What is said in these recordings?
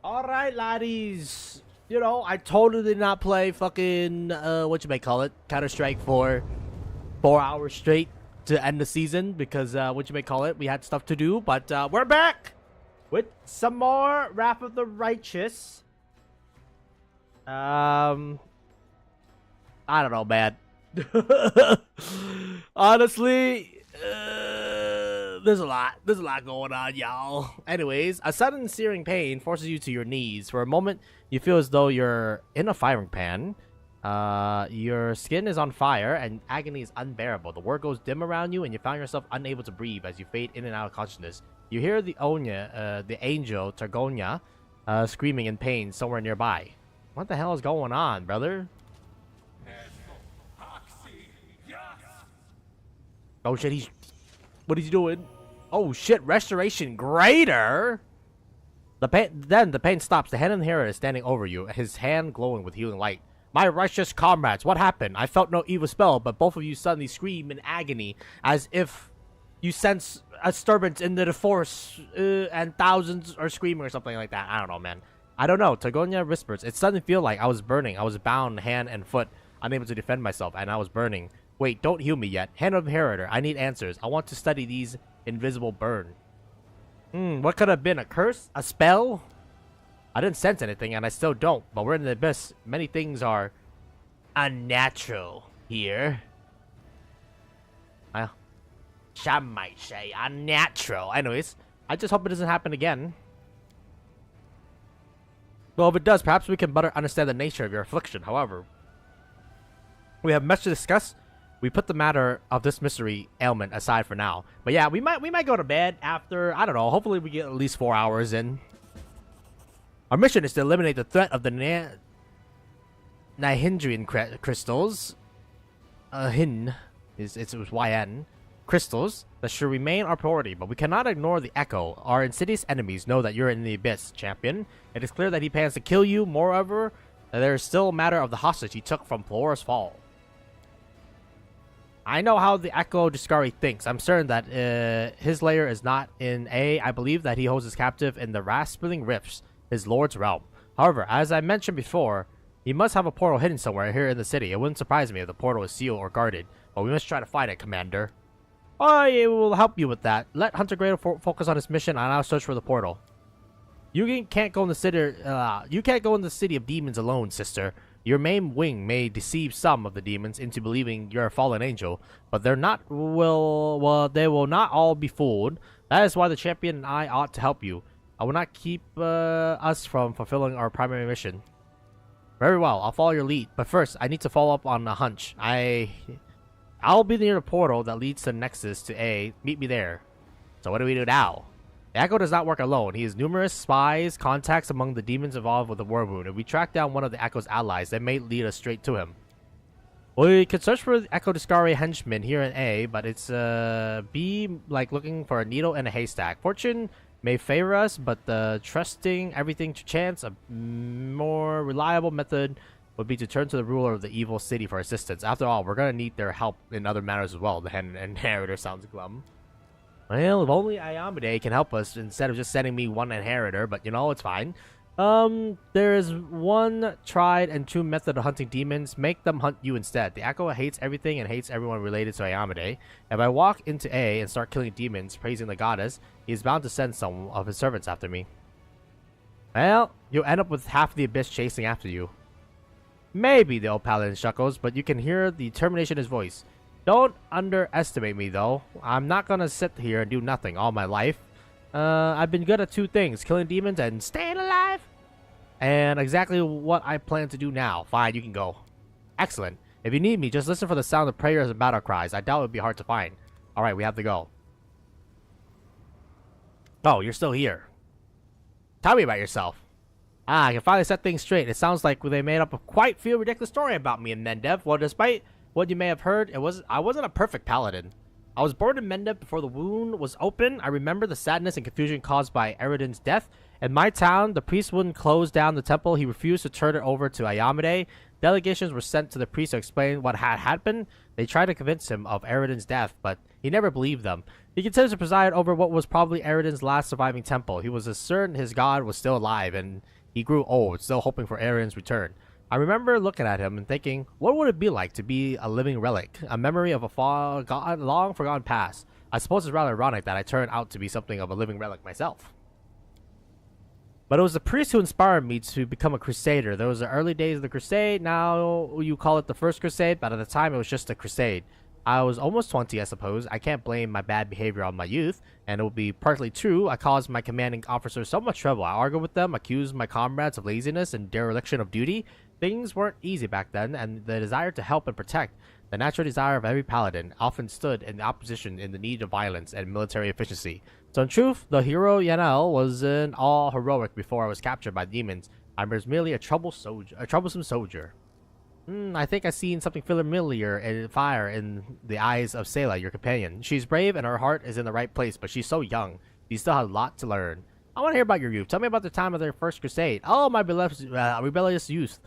Alright, laddies. You know, I totally did not play fucking, Counter-Strike for 4 hours straight to end the season because, we had stuff to do. But, we're back with some more Wrath of the Righteous. I don't know, man. Honestly, there's a lot going on, y'all. Anyways, a sudden searing pain forces you to your knees. For a moment, you feel as though you're in a firing pan. Your skin is on fire, and agony is unbearable. The world goes dim around you, and you find yourself unable to breathe as you fade in and out of consciousness. You hear the angel Targonia, screaming in pain somewhere nearby. What the hell is going on, brother? Oh shit, what is he doing? Oh shit, restoration greater? Then the pain stops. The hand in the hero is standing over you, his hand glowing with healing light. My righteous comrades, what happened? I felt no evil spell, but both of you suddenly scream in agony, as if you sense a disturbance in the force, and thousands are screaming or something like that. I don't know, man. I don't know. Targonia whispers. It suddenly feel like I was burning. I was bound hand and foot, unable to defend myself, and I was burning. Wait, don't heal me yet. Hand of Inheritor, I need answers. I want to study these invisible burn. What could have been? A curse? A spell? I didn't sense anything, and I still don't. But we're in the abyss. Many things are unnatural here. Well, some might say unnatural. Anyways, I just hope it doesn't happen again. Well, if it does, perhaps we can better understand the nature of your affliction. However, we have much to discuss. We put the matter of this mystery ailment aside for now. But yeah, we might go to bed after, I don't know, hopefully we get at least 4 hours in. Our mission is to eliminate the threat of the Nihindrian crystals. Hin is it was YN. Crystals that should remain our priority, but we cannot ignore the echo. Our insidious enemies know that you're in the abyss, champion. It is clear that he plans to kill you. Moreover, there is still a matter of the hostage he took from Flora's Fall. I know how the Echo Discari thinks. I'm certain that his lair is not in A. I believe that he holds his captive in the Raspling Rifts, his lord's realm. However, as I mentioned before, he must have a portal hidden somewhere here in the city. It wouldn't surprise me if the portal is sealed or guarded, but we must try to find it, Commander. I will help you with that. Let Hunter Grado focus on his mission, and I'll search for the portal. You can't go in the city. You can't go in the city of demons alone, sister. Your main wing may deceive some of the demons into believing you're a fallen angel, but they will not all be fooled. That is why the champion and I ought to help you. I will not keep us from fulfilling our primary mission. Very well, I'll follow your lead, but first I need to follow up on a hunch. I'll be near the portal that leads to Nexus to A. Meet me there. So what do we do now? The Echo does not work alone. He has numerous spies, contacts among the demons involved with the war wound. If we track down one of the Echo's allies, they may lead us straight to him. We could search for the Echo Discari henchmen here in A, but it's B, like looking for a needle in a haystack. Fortune may favor us, but trusting everything to chance, a more reliable method would be to turn to the ruler of the evil city for assistance. After all, we're gonna need their help in other matters as well. The Inheritor sounds glum. Well, if only Ayamide can help us instead of just sending me one Inheritor, but you know, it's fine. There is one tried and true method of hunting demons. Make them hunt you instead. The Echo hates everything and hates everyone related to Ayamide. If I walk into A and start killing demons, praising the goddess, he is bound to send some of his servants after me. Well, you'll end up with half the abyss chasing after you. Maybe, the old paladin chuckles, but you can hear the determination in his voice. Don't underestimate me, though. I'm not gonna sit here and do nothing all my life. I've been good at two things, killing demons and staying alive. And exactly what I plan to do now. Fine, you can go. Excellent. If you need me, just listen for the sound of prayers and battle cries. I doubt it would be hard to find. Alright, we have to go. Oh, you're still here. Tell me about yourself. Ah, I can finally set things straight. It sounds like they made up a quite ridiculous story about me and Mendev. Well, despite what you may have heard, I wasn't a perfect paladin. I was born in Mendip before the wound was open. I remember the sadness and confusion caused by Eridan's death. In my town, the priest wouldn't close down the temple. He refused to turn it over to Ayamide. Delegations were sent to the priest to explain what had happened. They tried to convince him of Eridan's death, but he never believed them. He continued to preside over what was probably Eridan's last surviving temple. He was certain his god was still alive, and he grew old, still hoping for Eridan's return. I remember looking at him and thinking, what would it be like to be a living relic, a memory of a long forgotten past? I suppose it's rather ironic that I turned out to be something of a living relic myself. But it was the priest who inspired me to become a crusader. There was the early days of the crusade. Now you call it the first crusade, but at the time it was just a crusade. I was almost 20, I suppose. I can't blame my bad behavior on my youth, and it will be partly true. I caused my commanding officers so much trouble. I argued with them, accused my comrades of laziness and dereliction of duty. Things weren't easy back then, and the desire to help and protect, the natural desire of every paladin, often stood in opposition in the need of violence and military efficiency. So in truth, the hero Yanel wasn't all heroic before I was captured by demons. I was merely a troublesome soldier. I think I've seen something familiar in fire in the eyes of Selah, your companion. She's brave and her heart is in the right place, but she's so young. She still has a lot to learn. I want to hear about your youth. Tell me about the time of their first crusade. Oh, my beloved rebellious youth.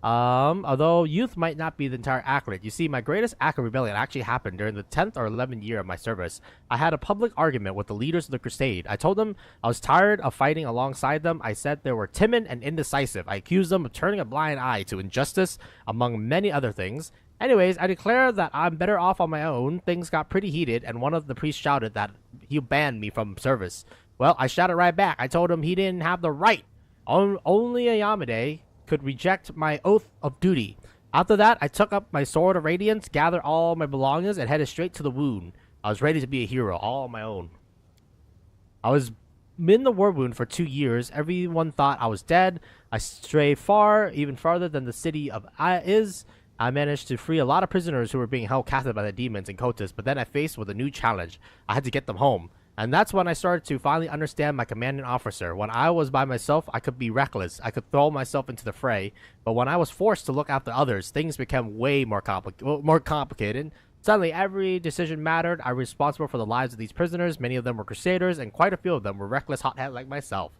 Although youth might not be the entire accurate. You see, my greatest act of rebellion actually happened during the 10th or 11th year of my service. I had a public argument with the leaders of the crusade. I told them I was tired of fighting alongside them. I said they were timid and indecisive. I accused them of turning a blind eye to injustice, among many other things. Anyways, I declared that I'm better off on my own. Things got pretty heated, and one of the priests shouted that he banned me from service. Well, I shouted right back. I told him he didn't have the right. Only Ayamide could reject my oath of duty. After that, I took up my sword of radiance, gathered all my belongings, and headed straight to the wound. I was ready to be a hero, all on my own. I was in the war wound for 2 years. Everyone thought I was dead. I strayed far, even farther than the city of is. I managed to free a lot of prisoners who were being held captive by the demons and cultists, but then I faced with a new challenge. I had to get them home. And that's when I started to finally understand my commanding officer. When I was by myself, I could be reckless. I could throw myself into the fray. But when I was forced to look after others, things became way more complicated. Suddenly, every decision mattered. I was responsible for the lives of these prisoners. Many of them were crusaders, and quite a few of them were reckless hotheads like myself.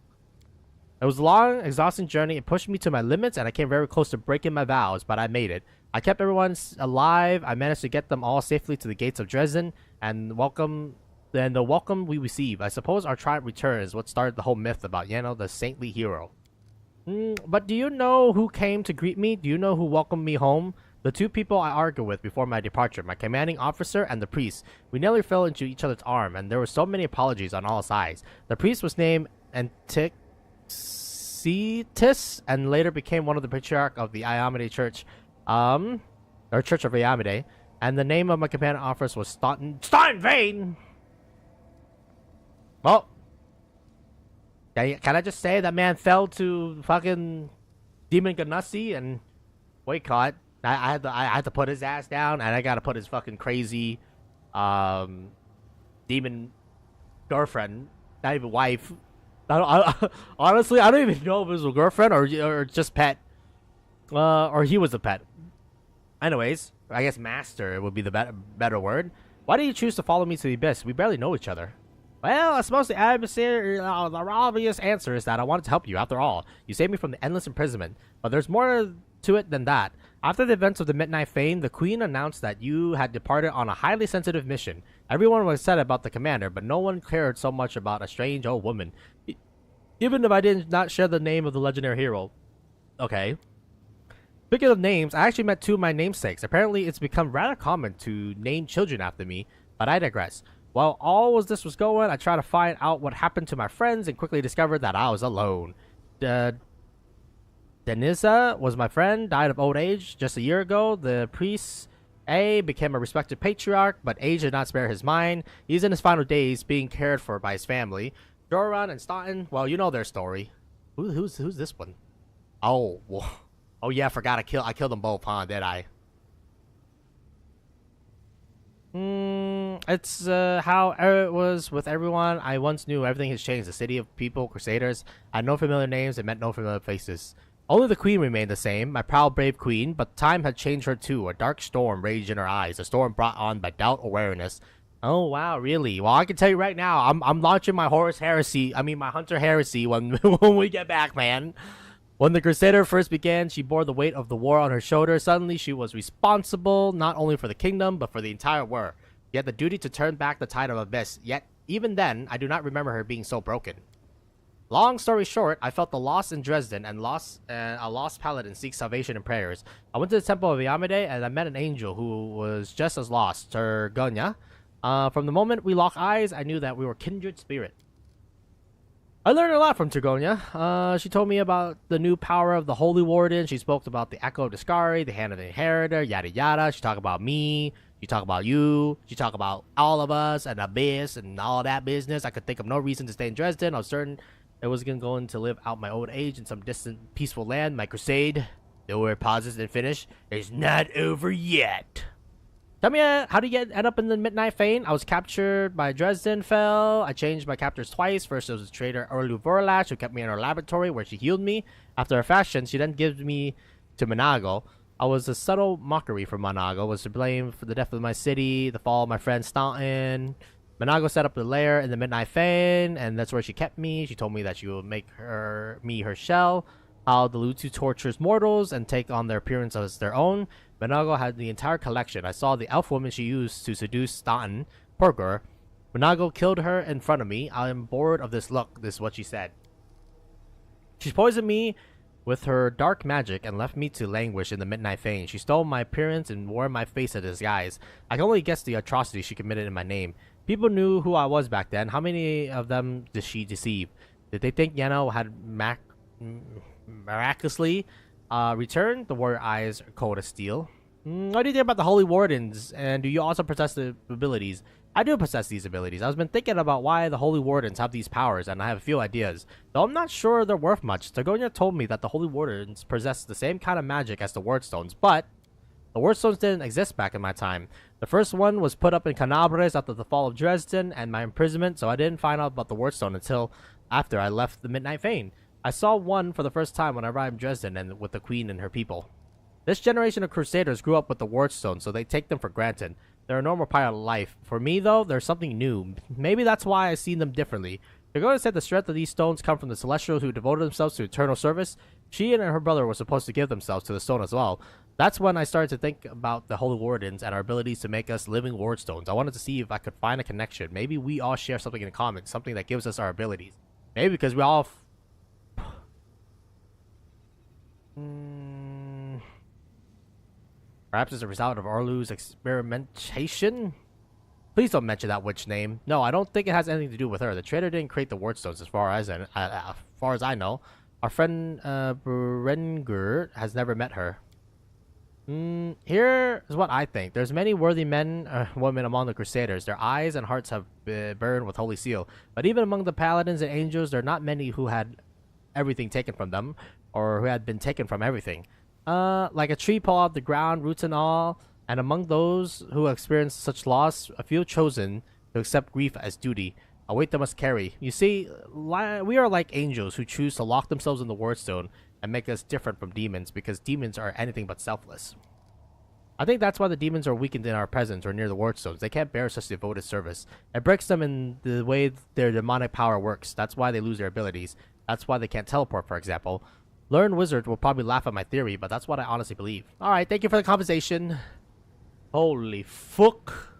It was a long, exhausting journey. It pushed me to my limits, and I came very close to breaking my vows, but I made it. I kept everyone alive. I managed to get them all safely to the gates of Dresden, and the welcome we receive. I suppose our triumph return is what started the whole myth about Yano, the saintly hero. But do you know who came to greet me? Do you know who welcomed me home? The two people I argued with before my departure, my commanding officer and the priest. We nearly fell into each other's arm, and there were so many apologies on all sides. The priest was named Antixitis, and later became one of the patriarch of the Ayamide Church, or Church of Ayamide, and the name of my commanding officer was Staunton Vane! Well, can I just say that man fell to fucking Demon Ganassi and boycott? I had to put his ass down, and I gotta put his fucking crazy demon girlfriend, not even wife. Honestly, I don't even know if it was a girlfriend or just pet, or he was a pet. Anyways, I guess master would be the better word. Why do you choose to follow me to the abyss? We barely know each other. Well, I suppose the obvious answer is that I wanted to help you. After all, you saved me from the endless imprisonment. But there's more to it than that. After the events of the Midnight Fane, the Queen announced that you had departed on a highly sensitive mission. Everyone was upset about the commander, but no one cared so much about a strange old woman. Even if I did not share the name of the legendary hero. Okay. Speaking of names, I actually met two of my namesakes. Apparently, it's become rather common to name children after me, but I digress. While all this was going, I tried to find out what happened to my friends and quickly discovered that I was alone. Denisa was my friend, died of old age just a year ago. The priest A became a respected patriarch, but age did not spare his mind. He's in his final days, being cared for by his family. Joran and Staunton, well, you know their story. Who's this one? Oh, well, oh yeah, I forgot I killed them both, huh? Did I? It's how it was with everyone I once knew. Everything has changed. The city of people, crusaders, had no familiar names and met no familiar faces. Only the queen remained the same, my proud, brave queen, but time had changed her too. A dark storm raged in her eyes, a storm brought on by doubt, awareness. Oh wow, really? Well, I can tell you right now, I'm launching my Horus heresy. I mean, my Hunter heresy when when we get back, man. When the Crusader first began, she bore the weight of the war on her shoulders. Suddenly, she was responsible not only for the kingdom but for the entire war. She had the duty to turn back the tide of abyss. Yet, even then, I do not remember her being so broken. Long story short, I felt the loss in Dresden and a lost paladin seek salvation in prayers. I went to the temple of Yamade and I met an angel who was just as lost, Tergonya. From the moment we locked eyes, I knew that we were kindred spirit. I learned a lot from Tergonya. She told me about the new power of the Holy Warden. She spoke about the Echo of Discari, the Hand of the Inheritor, yada yada. She talked about me. She talked about you. She talked about all of us and Abyss and all that business. I could think of no reason to stay in Dresden. I was certain I was going to live out my old age in some distant, peaceful land. My crusade, the word pauses and finish, is not over yet. Tell me, how did you end up in the Midnight Fane? I was captured by Dresden Fell. I changed my captors twice. First, it was the traitor Orlu Vorlash, who kept me in her laboratory, where she healed me. After her fashion, she then gives me to Monago. I was a subtle mockery for Monago. Was to blame for the death of my city, the fall of my friend Staunton. Monago set up the lair in the Midnight Fane, and that's where she kept me. She told me that she would make me her shell. How the Lutu tortures mortals and take on their appearance as their own. Monago had the entire collection. I saw the elf woman she used to seduce Staunton, Porger. Monago killed her in front of me. I am bored of this look. This is what she said. She poisoned me with her dark magic and left me to languish in the Midnight Fane. She stole my appearance and wore my face as a disguise. I can only guess the atrocities she committed in my name. People knew who I was back then. How many of them did she deceive? Did they think Yano had miraculously returned? The warrior eyes are cold as steel. What do you think about the Holy Wardens? And do you also possess the abilities? I do possess these abilities. I've been thinking about why the Holy Wardens have these powers, and I have a few ideas. Though I'm not sure they're worth much. Tergonya told me that the Holy Wardens possess the same kind of magic as the Wordstones, but the Wordstones didn't exist back in my time. The first one was put up in Canabres after the fall of Dresden and my imprisonment, so I didn't find out about the Wordstone until after I left the Midnight Fane. I saw one for the first time when I arrived in Dresden and with the Queen and her people. This generation of Crusaders grew up with the Wordstone, so they take them for granted. They're a normal part of life. For me, though, there's something new. Maybe that's why I see them differently. Tergonya said the strength of these stones come from the Celestials who devoted themselves to eternal service. She and her brother were supposed to give themselves to the stone as well. That's when I started to think about the Holy Wardens and our abilities to make us living Wordstones. I wanted to see if I could find a connection. Maybe we all share something in common, something that gives us our abilities. Maybe because we all... Perhaps as a result of Orlu's experimentation? Please don't mention that witch name. No, I don't think it has anything to do with her. The traitor didn't create the Wordstones as far as I know. Our friend Berenger has never met her. Here is what I think. There's many worthy men women among the Crusaders. Their eyes and hearts have been burned with Holy Seal. But even among the paladins and angels, there are not many who had everything taken from them, or who had been taken from everything. Like a tree pulled off the ground, roots and all, and among those who experienced such loss, a few chosen to accept grief as duty, a weight they must carry. You see, we are like angels who choose to lock themselves in the Wordstone and make us different from demons, because demons are anything but selfless. I think that's why the demons are weakened in our presence or near the Wordstones. They can't bear such devoted service. It breaks them in the way their demonic power works. That's why they lose their abilities. That's why they can't teleport, for example. Learned wizards will probably laugh at my theory, but that's what I honestly believe. Alright, thank you for the conversation. Holy fuck.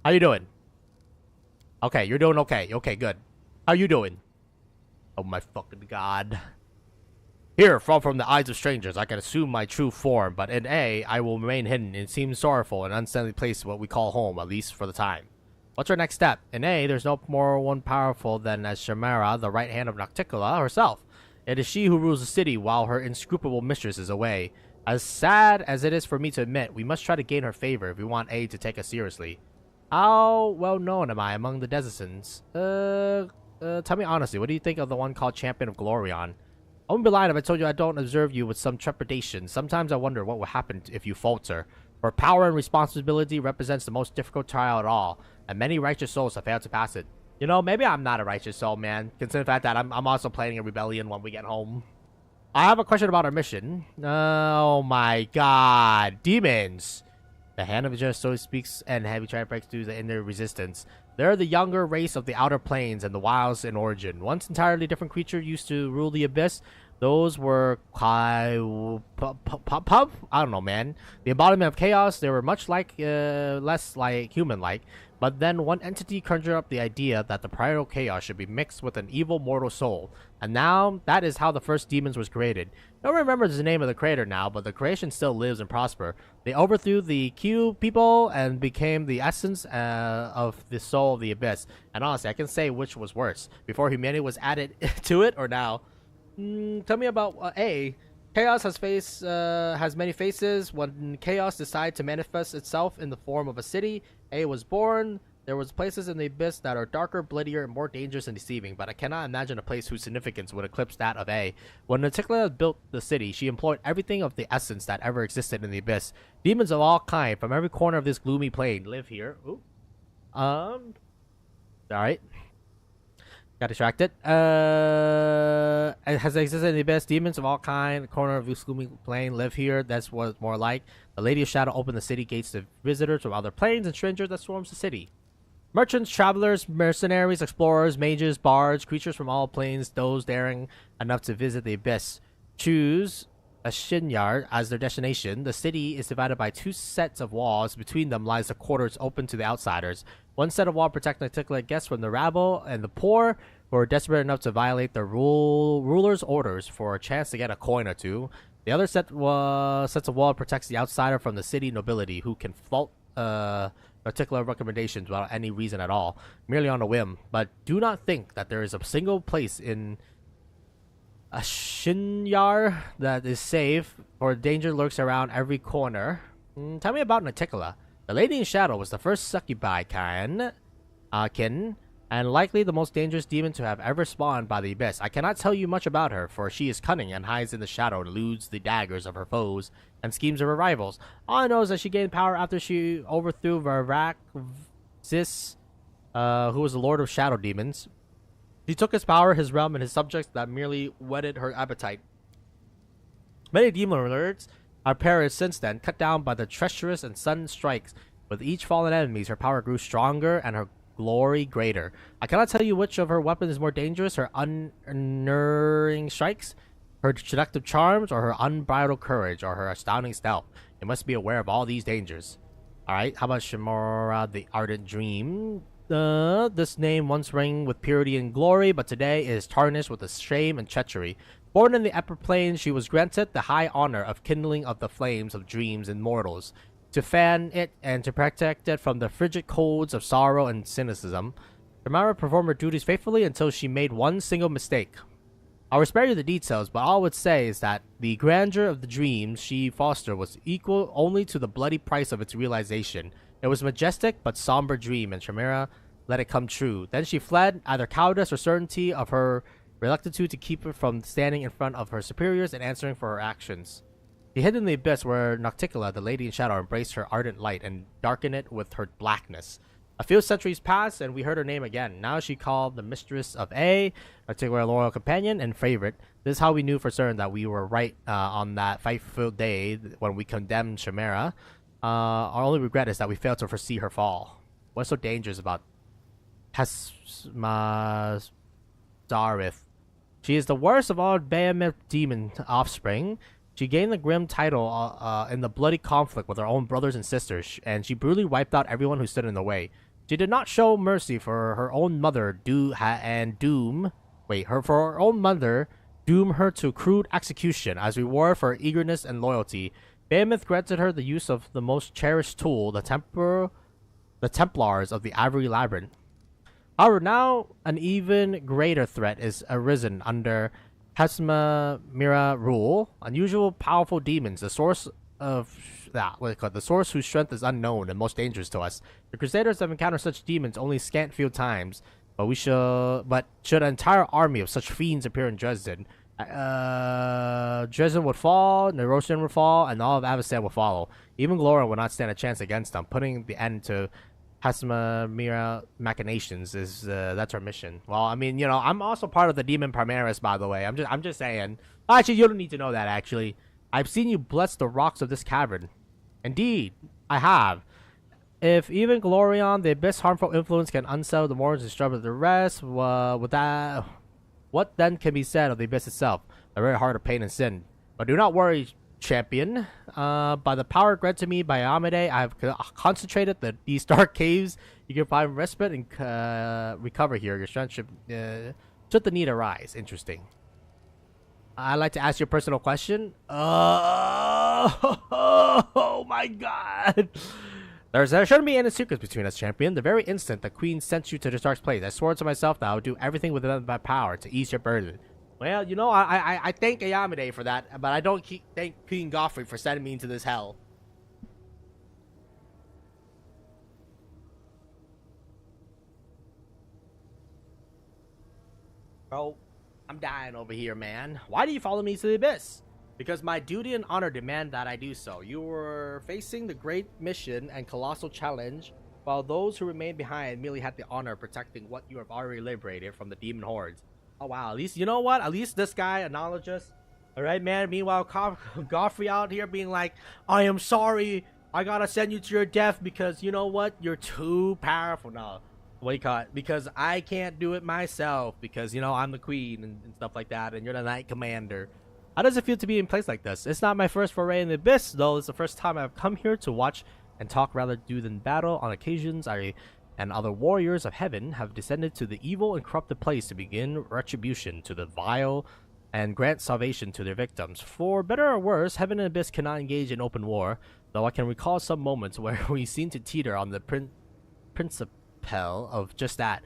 How you doing? Okay, you're doing okay. Okay, good. How you doing? Oh my fucking god. Here, from the eyes of strangers, I can assume my true form, but in A, I will remain hidden and seem sorrowful and unsteady place what we call home, at least for the time. What's our next step? In A, there's no more one powerful than Alushinyrra, the right hand of Nocticula herself. It is she who rules the city while her inscrutable mistress is away. As sad as it is for me to admit, we must try to gain her favor if we want A to take us seriously. How well known am I among the Desicens? Tell me honestly, what do you think of the one called Champion of Glorion? I wouldn't be lying if I told you I don't observe you with some trepidation. Sometimes I wonder what would happen if you falter. For power and responsibility represents the most difficult trial at all, and many righteous souls have failed to pass it. You know, maybe I'm not a righteous soul, man. Consider the fact that I'm also planning a rebellion when we get home. I have a question about our mission. Oh my god. Demons. The hand of Aegis so speaks, and heavy try to break through the inner resistance. They're the younger race of the outer planes and the wilds in origin. Once entirely different creature used to rule the abyss. Those were I don't know, man. The embodiment of chaos. They were much like, less like human-like. But then one entity conjured up the idea that the primordial chaos should be mixed with an evil mortal soul. And now, that is how the first demons was created. No one remembers the name of the creator now, but the creation still lives and prospers. They overthrew the Q people and became the essence of the soul of the abyss. And honestly, I can say which was worse. Before humanity was added to it, or now? Tell me about A. Chaos has many faces. When chaos decided to manifest itself in the form of a city, A was born. There was places in the abyss that are darker, bloodier, and more dangerous and deceiving, but I cannot imagine a place whose significance would eclipse that of A. When Naticla built the city, she employed everything of the essence that ever existed in the abyss. Demons of all kind from every corner of this gloomy plane live here. Ooh. Alright. Got distracted. It has existed in the abyss. Demons of all kind, corner of this gloomy plane live here. That's what it's more like. The Lady of Shadow opened the city gates to visitors from other planes and strangers that swarms the city. Merchants, travelers, mercenaries, explorers, mages, bards, creatures from all planes, those daring enough to visit the abyss, choose Alushinyrra as their destination. The city is divided by two sets of walls. Between them lies the quarters open to the outsiders. One set of wall protects particular guests from the rabble and the poor who are desperate enough to violate the ruler's orders for a chance to get a coin or two. The other sets of wall protects the outsider from the city nobility who can fault particular recommendations without any reason at all, merely on a whim. But do not think that there is a single place in Alushinyrra that is safe, for danger lurks around every corner. Tell me about Naticla. The Lady in Shadow was the first succubi kin, and likely the most dangerous demon to have ever spawned by the abyss. I cannot tell you much about her, for she is cunning and hides in the shadow and eludes the daggers of her foes and schemes of her rivals. All I know is that she gained power after she overthrew Varrak Zis, who was the Lord of Shadow Demons. He took his power, his realm, and his subjects that merely whetted her appetite. Many demon lords have perished since then, cut down by the treacherous and sudden strikes. With each fallen enemies, her power grew stronger and her glory greater. I cannot tell you which of her weapons is more dangerous, her unnerving strikes, her seductive charms, or her unbridled courage, or her astounding stealth. You must be aware of all these dangers. Alright, how about Shimura, the Ardent Dream? This name once rang with purity and glory, but today is tarnished with shame and treachery. Born in the upper planes, she was granted the high honor of kindling of the flames of dreams in mortals, to fan it and to protect it from the frigid colds of sorrow and cynicism. Shimura performed her duties faithfully until she made one single mistake. I will spare you the details, but all I would say is that the grandeur of the dreams she fostered was equal only to the bloody price of its realization. It was a majestic but somber dream, and Shimura let it come true. Then she fled, either cowardice or certainty of her reluctitude to keep her from standing in front of her superiors and answering for her actions. She hid in the abyss where Naticla, the Lady in Shadow, embraced her ardent light and darkened it with her blackness. A few centuries passed, and we heard her name again. Now she called the Mistress of A, Naticla, loyal companion and favorite. This is how we knew for certain that we were right on that fateful day when we condemned Shimura. Our only regret is that we failed to foresee her fall. What's so dangerous about Pesma Zarith? She is the worst of all Behemoth demon offspring. She gained the grim title in the bloody conflict with her own brothers and sisters, and she brutally wiped out everyone who stood in the way. She did not show mercy for her own mother, doom her to crude execution as reward for her eagerness and loyalty. Behemoth granted her the use of the most cherished tool, the Templars of the Ivory Labyrinth. However, now an even greater threat is arisen under Alushinyrra rule. Unusual powerful demons, the source whose strength is unknown and most dangerous to us. The Crusaders have encountered such demons only scant few times, but should an entire army of such fiends appear in Dresden, Dresden would fall, Nerosian would fall, and all of Avastan would follow. Even Gloria would not stand a chance against them. Putting the end to Alushinyrra machinations is that's our mission. Well, I mean, you know, I'm also part of the Demon Primaris, by the way. I'm just saying. Actually, you don't need to know that. Actually, I've seen you bless the rocks of this cavern. Indeed, I have. If even Glorion, the Abyss harmful influence can unsettle the Mortals and disrupt the rest, with that, what then can be said of the Abyss itself? The very heart of pain and sin. But do not worry, champion. By the power granted me by Amade, I have concentrated these dark caves. You can find respite and recover here. Your strength should the need arise. Interesting. I'd like to ask you a personal question. Oh my god. There shouldn't be any secrets between us, champion. The very instant the queen sent you to this dark place, I swore to myself that I would do everything within my power to ease your burden. Well, you know, I thank Ayamide for that, but I don't thank King Galfrey for sending me into this hell. Bro, I'm dying over here, man. Why do you follow me to the abyss? Because my duty and honor demand that I do so. You were facing the great mission and colossal challenge, while those who remained behind merely had the honor of protecting what you have already liberated from the demon hordes. Oh wow, at least, you know what? At least this guy acknowledges. Alright, man. Meanwhile, Galfrey out here being like, I am sorry. I gotta send you to your death because, you know what? You're too powerful now. What do you call it? Because I can't do it myself because, you know, I'm the queen and stuff like that, and you're the knight commander. How does it feel to be in place like this? It's not my first foray in the abyss, though. It's the first time I've come here to watch and talk rather do than battle. On occasions, I and other warriors of heaven have descended to the evil and corrupted place to begin retribution to the vile and grant salvation to their victims. For better or worse, heaven and abyss cannot engage in open war, though I can recall some moments where we seem to teeter on the principle of just that.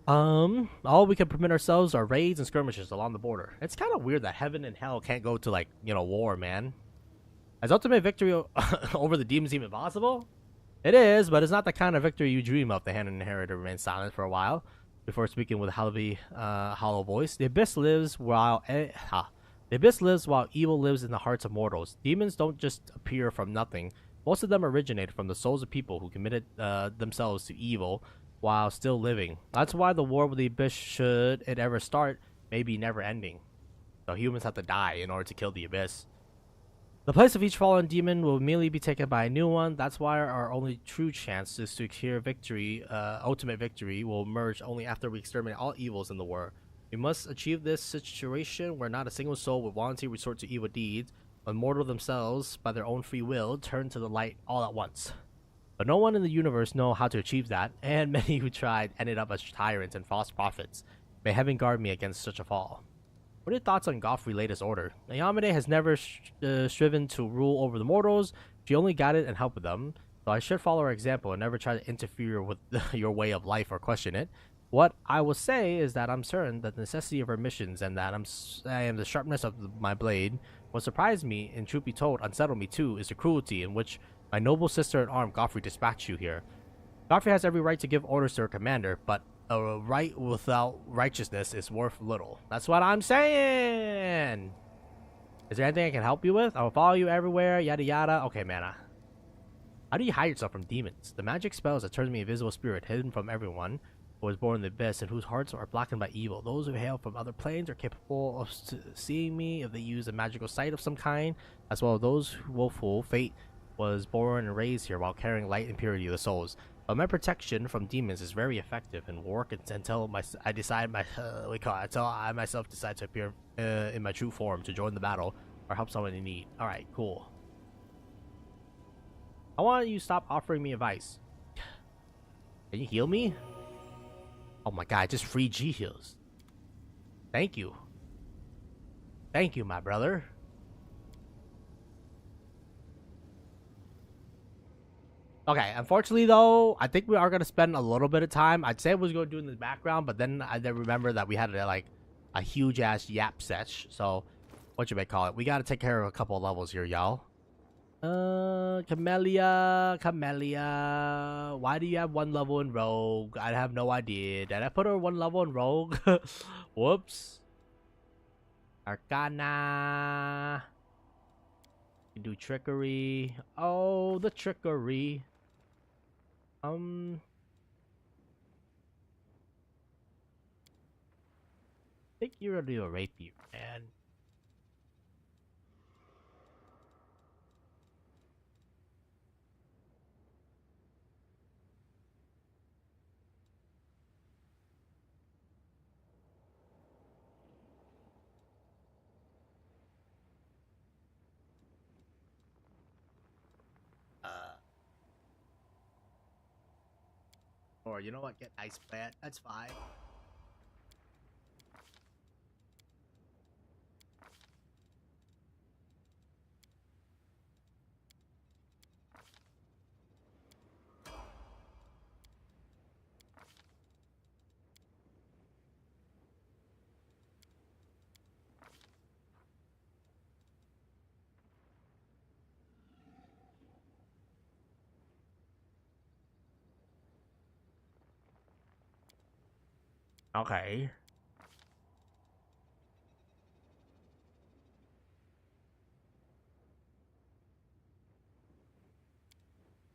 All we can permit ourselves are raids and skirmishes along the border. It's kind of weird that heaven and hell can't go to, like, you know, war, man. Is ultimate victory over the demons even possible? It is, but it's not the kind of victory you dream of. The hand inheritor remains silent for a while before speaking with a hollow voice. The abyss lives while evil lives in the hearts of mortals. Demons don't just appear from nothing. Most of them originate from the souls of people who committed themselves to evil while still living. That's why the war with the abyss, should it ever start, may be never ending. So humans have to die in order to kill the abyss. The place of each fallen demon will immediately be taken by a new one. That's why our only true chance is to secure victory. Ultimate victory will emerge only after we exterminate all evils in the world. We must achieve this situation where not a single soul will voluntarily resort to evil deeds, when mortal themselves, by their own free will, turn to the light all at once. But no one in the universe know how to achieve that, and many who tried ended up as tyrants and false prophets. May heaven guard me against such a fall. What are your thoughts on Galfrey's latest order? Ayamide has never striven to rule over the mortals. She only guided and helped them. So I should follow her example and never try to interfere with your way of life or question it. What I will say is that I'm certain that the necessity of her missions and that I am the sharpness of my blade. What surprised me, and truth be told, unsettled me too, is the cruelty in which my noble sister-in-arm Galfrey dispatched you here. Galfrey has every right to give orders to her commander, but a right without righteousness is worth little. That's what I'm saying! Is there anything I can help you with? I will follow you everywhere, yada yada. Okay, man. How do you hide yourself from demons? The magic spells that turns me invisible spirit, hidden from everyone who was born in the abyss and whose hearts are blackened by evil. Those who hail from other planes are capable of seeing me if they use a magical sight of some kind, as well as those who woeful fate was born and raised here while carrying light and purity of the souls. But my protection from demons is very effective and will work until I myself decide to appear in my true form to join the battle or help someone in need. All right, cool. I want you to stop offering me advice. Can you heal me? Oh my god, just free G heals. Thank you. Thank you, my brother. Okay, unfortunately though, I think we are going to spend a little bit of time. I'd say I was going to do it in the background, but then I then remember that we had like a huge ass yap sesh. So, what you may call it. We got to take care of a couple of levels here, y'all. Camellia. Why do you have one level in Rogue? I have no idea. Did I put her one level in Rogue? Whoops. Arcana. You do trickery. Oh, the trickery. I think you're gonna do a rapier, man. Or you know what? Get ice plant. That's fine. Okay.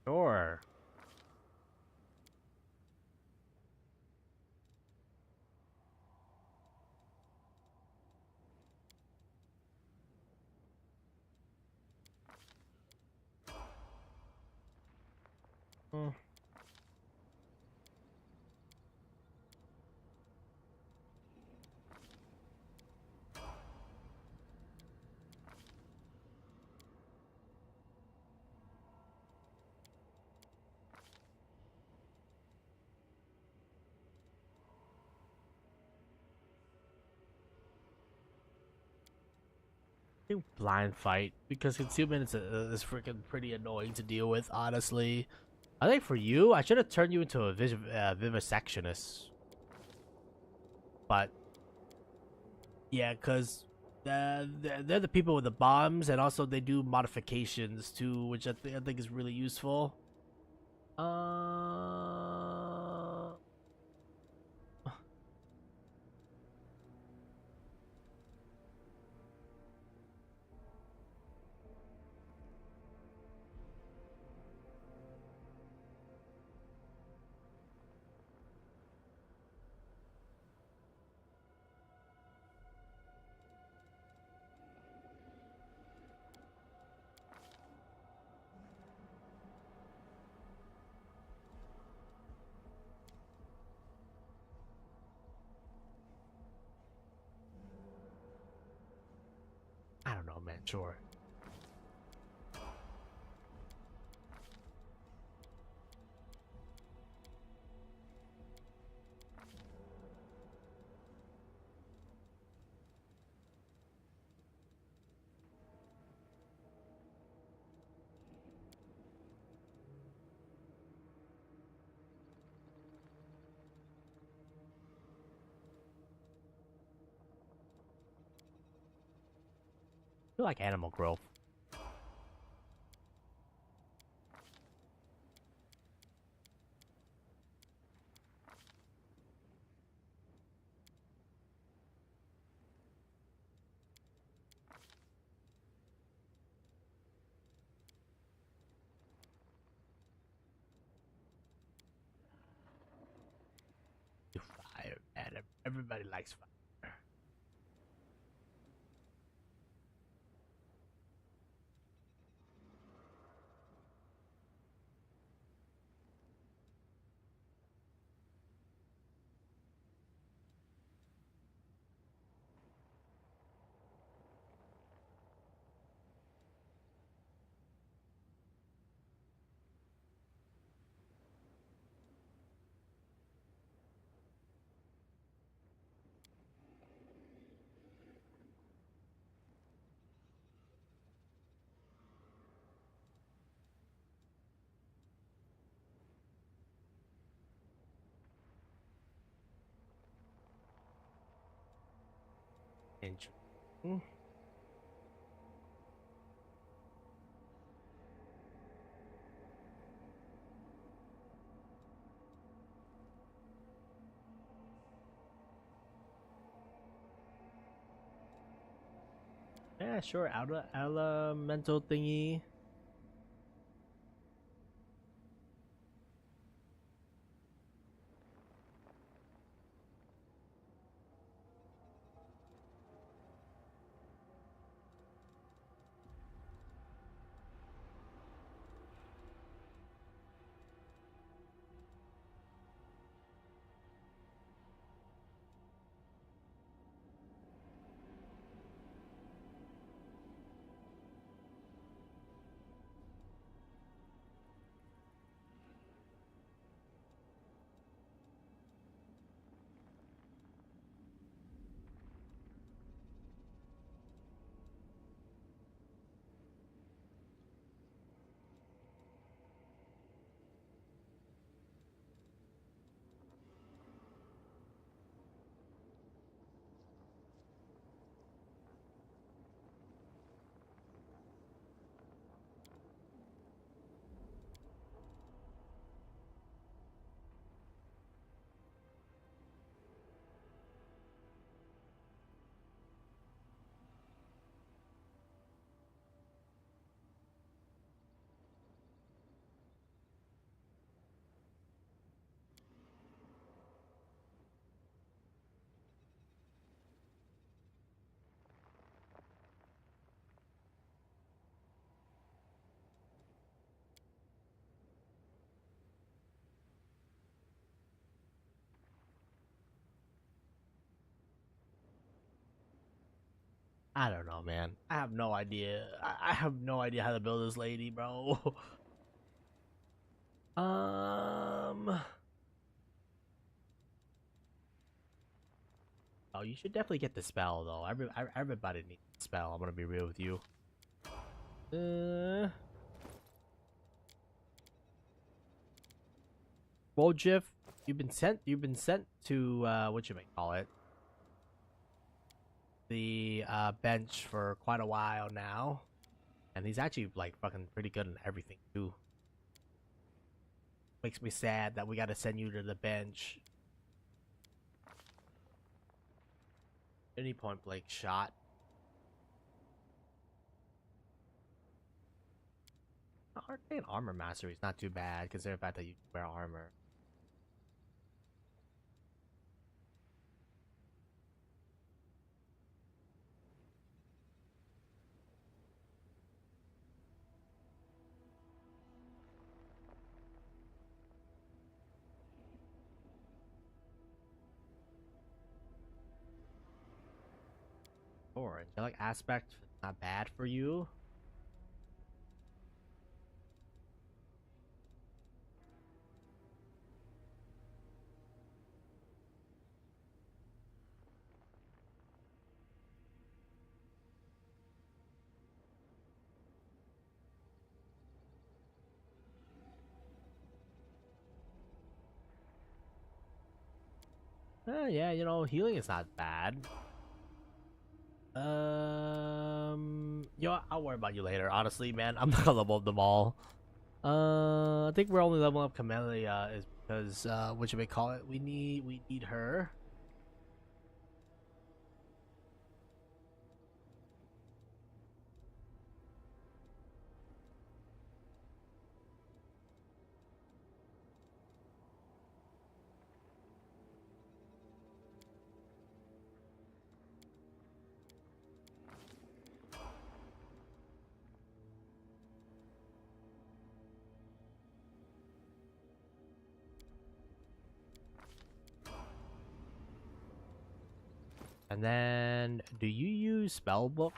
Sure. Hmm. I think blind fight because concealment is freaking pretty annoying to deal with. Honestly, I think for you, I should have turned you into a vivisectionist. But yeah, because they're the people with the bombs, and also they do modifications too, which I think is really useful. Uh, I don't know, man. Sure. I feel like animal growth. Fire, man. Everybody likes fire. Interesting. Yeah, sure. Outer elemental thingy. I don't know, man. I have no idea. I have no idea how to build this lady, bro. um. Oh, you should definitely get the spell though. Everybody needs the spell. I'm gonna be real with you. Wojif, you've been sent. You've been sent to what you may call it, the bench for quite a while now, and he's actually like fucking pretty good in everything too. Makes me sad that we gotta send you to the bench. Any point blank shot. Arcane armor mastery is not too bad considering the fact that you wear armor. Or angelic aspect, not bad for you. Yeah, you know, healing is not bad. You know, I'll worry about you later. Honestly, man, I'm not gonna level up them all. I think we're only leveling up Camellia is because what should we call it? We need her. And then, do you use spellbook?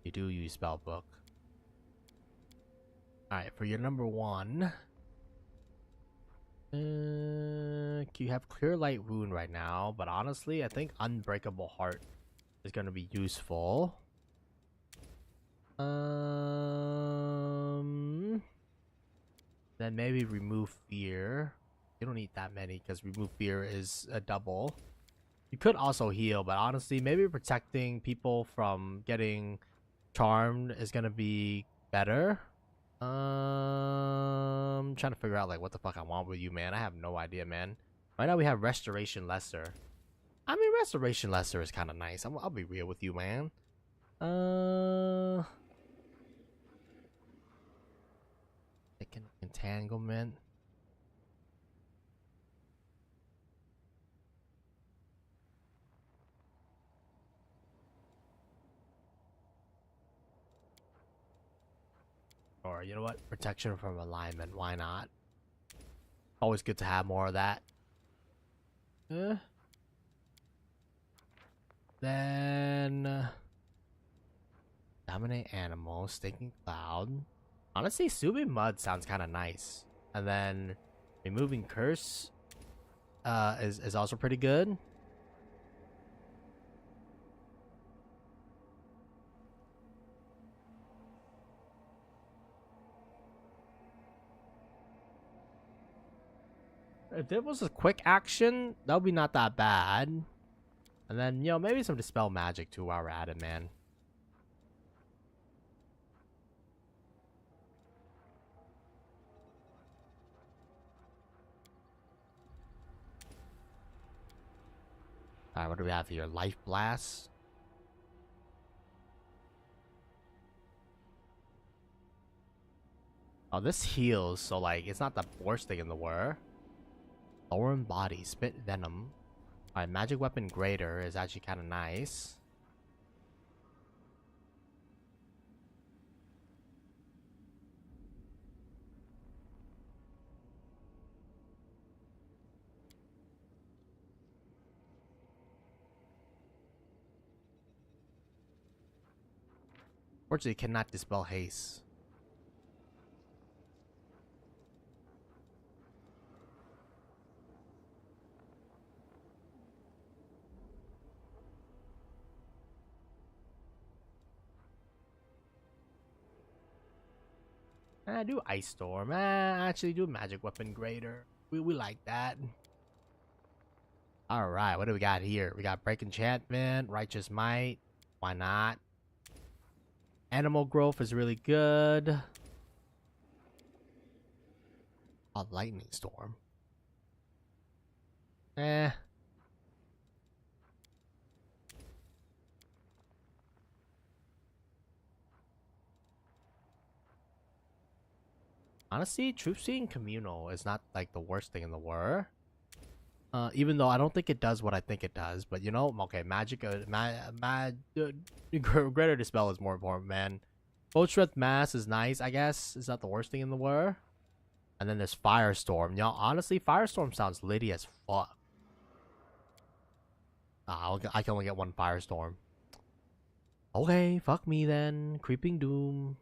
You do use spellbook. Alright, for your number one. You have clear light wound right now, but honestly, I think unbreakable heart is gonna be useful. Then maybe remove fear. You don't need that many because remove fear is a double. You could also heal, but honestly, maybe protecting people from getting charmed is gonna be better. Trying to figure out like what the fuck I want with you, man. I have no idea, man. Right now we have Restoration Lesser. I mean, Restoration Lesser is kind of nice. I'll be real with you, man. Entanglement. Or you know what? Protection from alignment. Why not? Always good to have more of that. Then dominate animal, stinking cloud. Honestly, Subi Mud sounds kind of nice. And then removing curse is also pretty good. If it was a quick action, that would be not that bad. And then, you know, maybe some dispel magic too while we're at it, man. Alright, what do we have here? Life Blast. Oh, this heals, so like, it's not the worst thing in the world. Thorn Body, Spit Venom. Alright, Magic Weapon Greater is actually kind of nice. Fortunately, it cannot dispel haste. I do Ice Storm. Actually, do Magic Weapon Greater. We like that. Alright, what do we got here? We got Break Enchantment, Righteous Might. Why not? Animal Growth is really good. A Lightning Storm. Honestly, Truth Seeing Communal is not like the worst thing in the world. Even though I don't think it does what I think it does, but you know, okay, magic, Greater Dispel is more important, man. Full Strength Mass is nice, I guess. It's not the worst thing in the world. And then there's Firestorm. Y'all, honestly, Firestorm sounds litty as fuck. I can only get one Firestorm. Okay, fuck me then. Creeping Doom.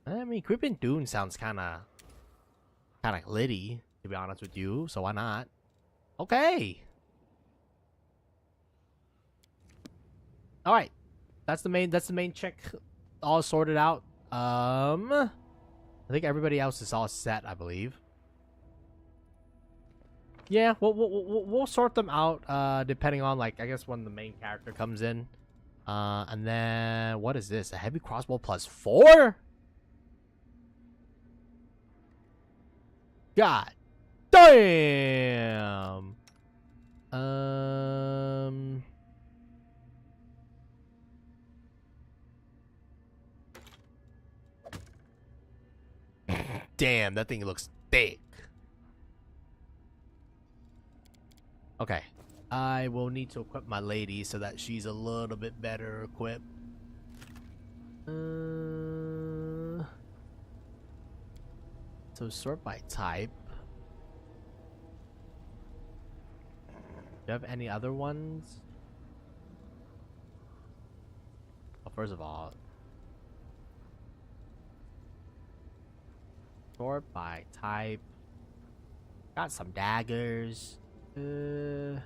I mean, Creeping Doom sounds kind of litty, to be honest with you. So why not? Okay. All right. That's the main check all sorted out. I think everybody else is all set, I believe. Yeah, we'll sort them out depending on, like, I guess when the main character comes in. And then what is this? A heavy crossbow +4? God damn. Damn, that thing looks thick. Okay. I will need to equip my lady so that she's a little bit better equipped. So sort by type. Do you have any other ones? Well, first of all, sort by type. Got some daggers. Trying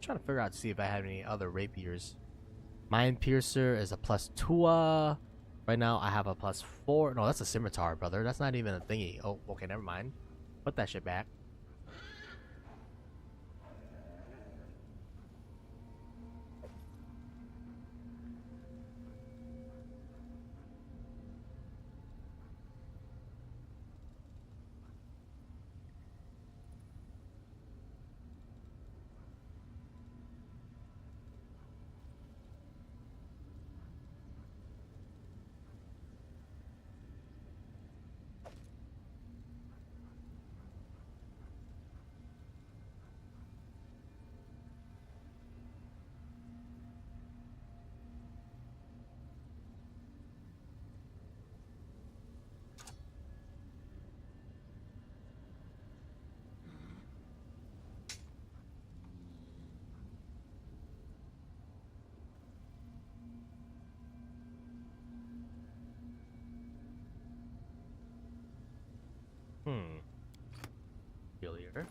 to figure out to see if I have any other rapiers. Mind Piercer is a +2. Right now I have a +4. No, that's a scimitar, brother. That's not even a thingy. Oh, okay, never mind. Put that shit back. Failure.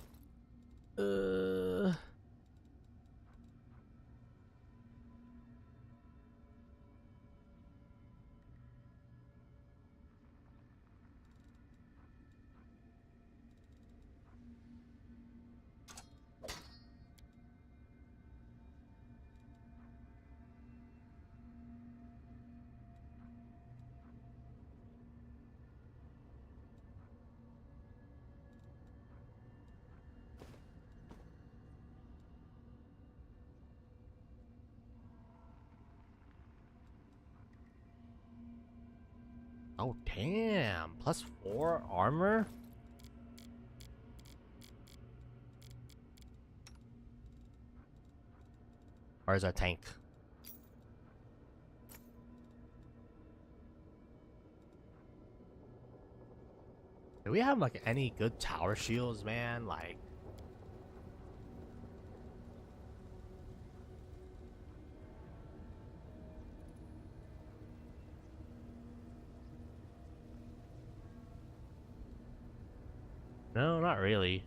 Oh damn! +4 armor. Where's our tank? Do we have like any good tower shields, man? Like, no, not really.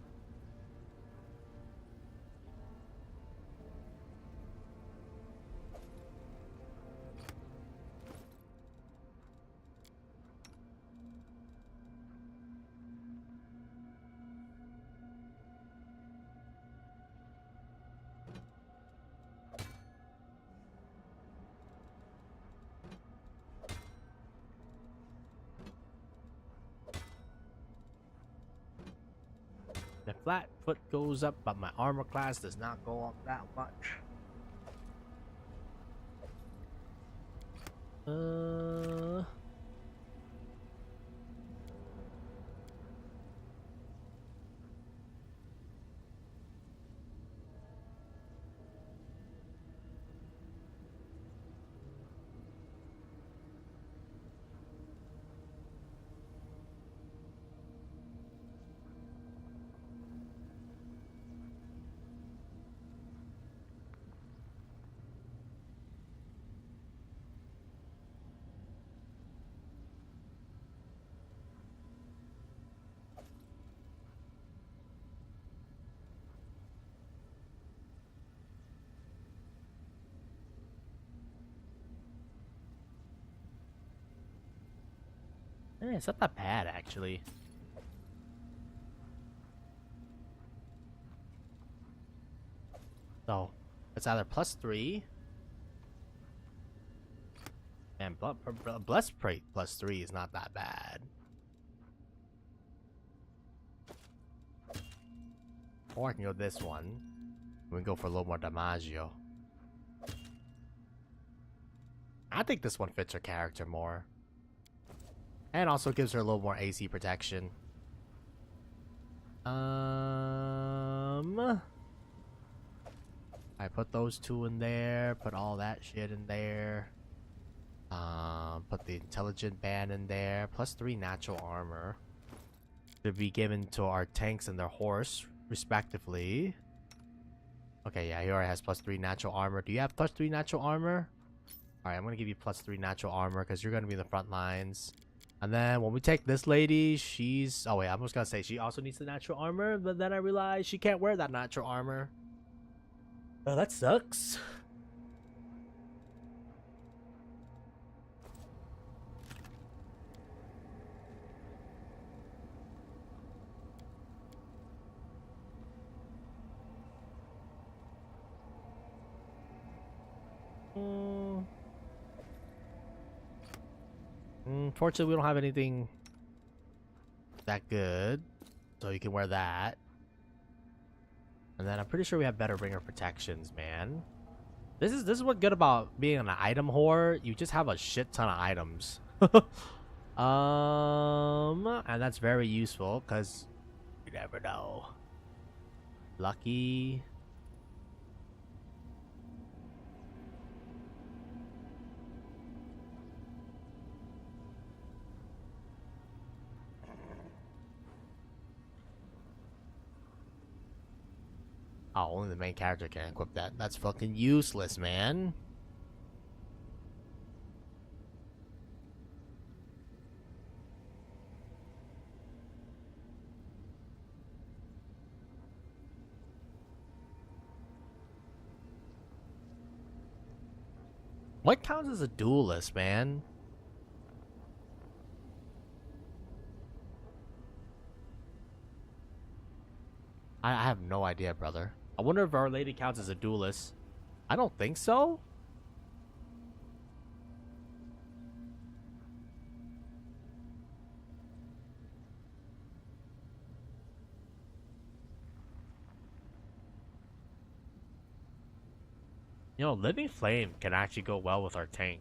The flat foot goes up, but my armor class does not go up that much. It's not that bad, actually. So, it's either +3 and Blessplate +3 is not that bad. Or I can go this one. We can go for a little more damaggio. I think this one fits her character more. And also gives her a little more AC protection. I put those two in there, put all that shit in there. Put the intelligent band in there, +3 natural armor. To be given to our tanks and their horse, respectively. Okay, yeah, he already has +3 natural armor. Do you have +3 natural armor? Alright, I'm gonna give you +3 natural armor because you're gonna be in the front lines. And then when we take this lady, she's... Oh wait, I was gonna say she also needs the natural armor, but then I realized she can't wear that natural armor. Oh, that sucks. Fortunately, we don't have anything that good, so you can wear that. And then I'm pretty sure we have better ringer protections, man. This is what's good about being an item whore. You just have a shit ton of items. And that's very useful because you never know. Lucky. Oh, only the main character can equip that. That's fucking useless, man. What counts as a duelist, man? I have no idea, brother. I wonder if Our Lady counts as a duelist. I don't think so. You know, Living Flame can actually go well with our tank.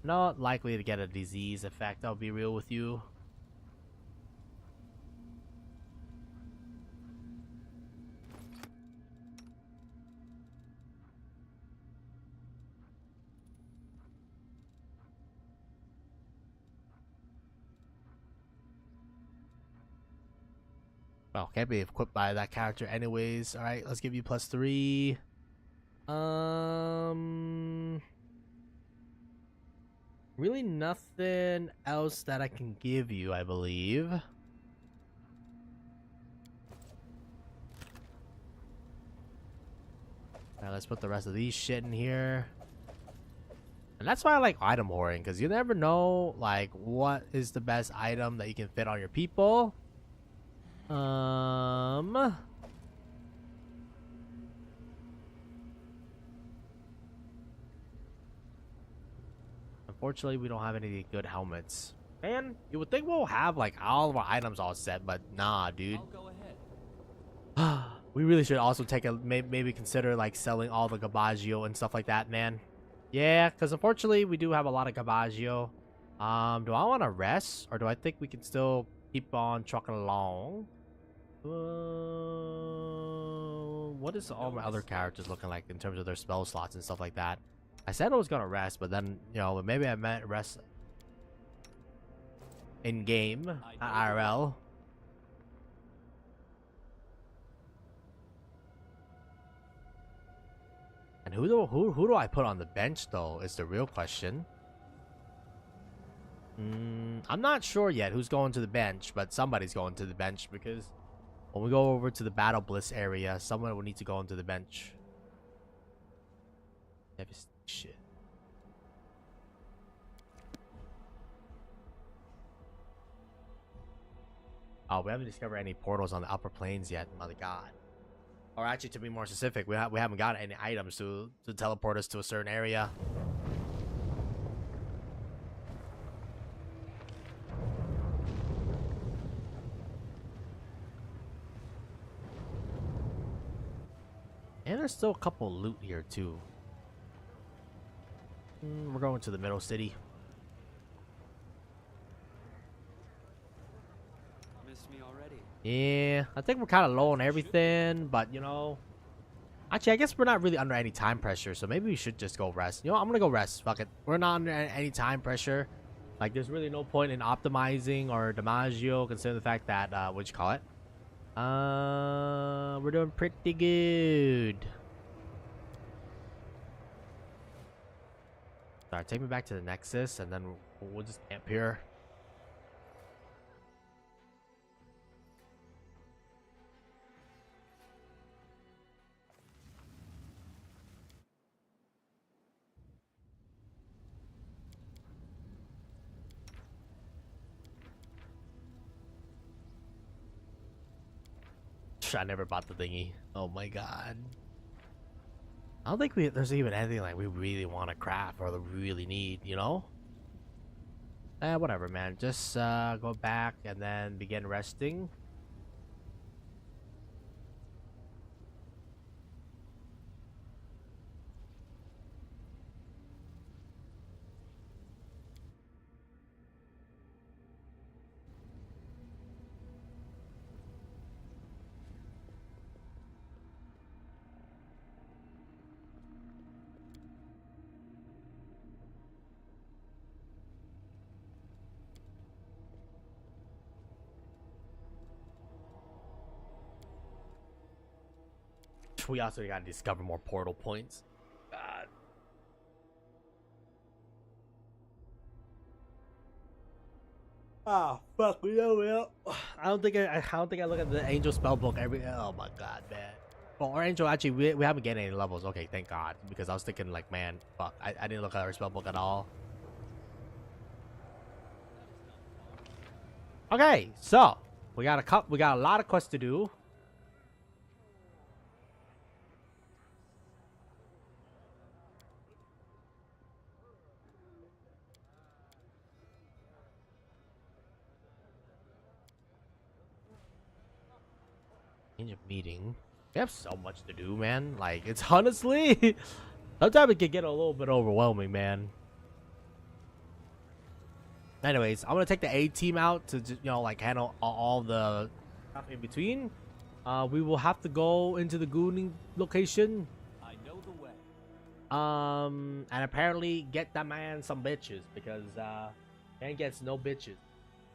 Not likely to get a disease effect, I'll be real with you. Well, can't be equipped by that character anyways. Alright, let's give you +3. Really nothing else that I can give you, I believe. Alright, let's put the rest of these shit in here. And that's why I like item hoarding, because you never know, like, what is the best item that you can fit on your people. Unfortunately, we don't have any good helmets. Man, you would think we'll have like all of our items all set, but nah, dude. I'll go ahead. We really should also take a maybe consider like selling all the Gabaggio and stuff like that, man. Yeah, because unfortunately we do have a lot of Gabaggio. Do I want to rest, or do I think we can still keep on trucking along? What is all my other characters looking like in terms of their spell slots and stuff like that? I said I was gonna rest, but then, you know, maybe I meant rest in game, not IRL. And who do I put on the bench though is the real question. I'm not sure yet who's going to the bench, but somebody's going to the bench, because when we go over to the Battle Bliss area, someone will need to go into the bench. Shit. Oh, we haven't discovered any portals on the upper planes yet, mother god. Or actually, to be more specific, we haven't got any items to teleport us to a certain area. And there's still a couple loot here too. We're going to the middle city. Miss me already? Yeah, I think we're kind of low on everything, but you know, actually, I guess we're not really under any time pressure, so maybe we should just go rest. You know, I'm gonna go rest. Fuck it. We're not under any time pressure. Like, there's really no point in optimizing or Damaggio, considering the fact that, what'd you call it? We're doing pretty good. Alright, take me back to the Nexus, and then we'll just camp here. I never bought the thingy. Oh my god. I don't think there's even anything like we really want to craft or really need, you know? Whatever, man. Just go back and then begin resting. We also gotta discover more portal points. God. Oh fuck, we know. I don't think I look at the angel spell book every. Oh my god, man. Well, our angel actually we haven't gained any levels. Okay, thank God, because I was thinking like, man, fuck, I didn't look at our spell book at all. Okay, so we got a lot of quests to do. Meeting. We have so much to do, man. Like, it's honestly sometimes it can get a little bit overwhelming, man. Anyways, I'm gonna take the A team out to like handle all the stuff in between. We will have to go into the gooning location. I know the way. And apparently get that man some bitches because man gets no bitches.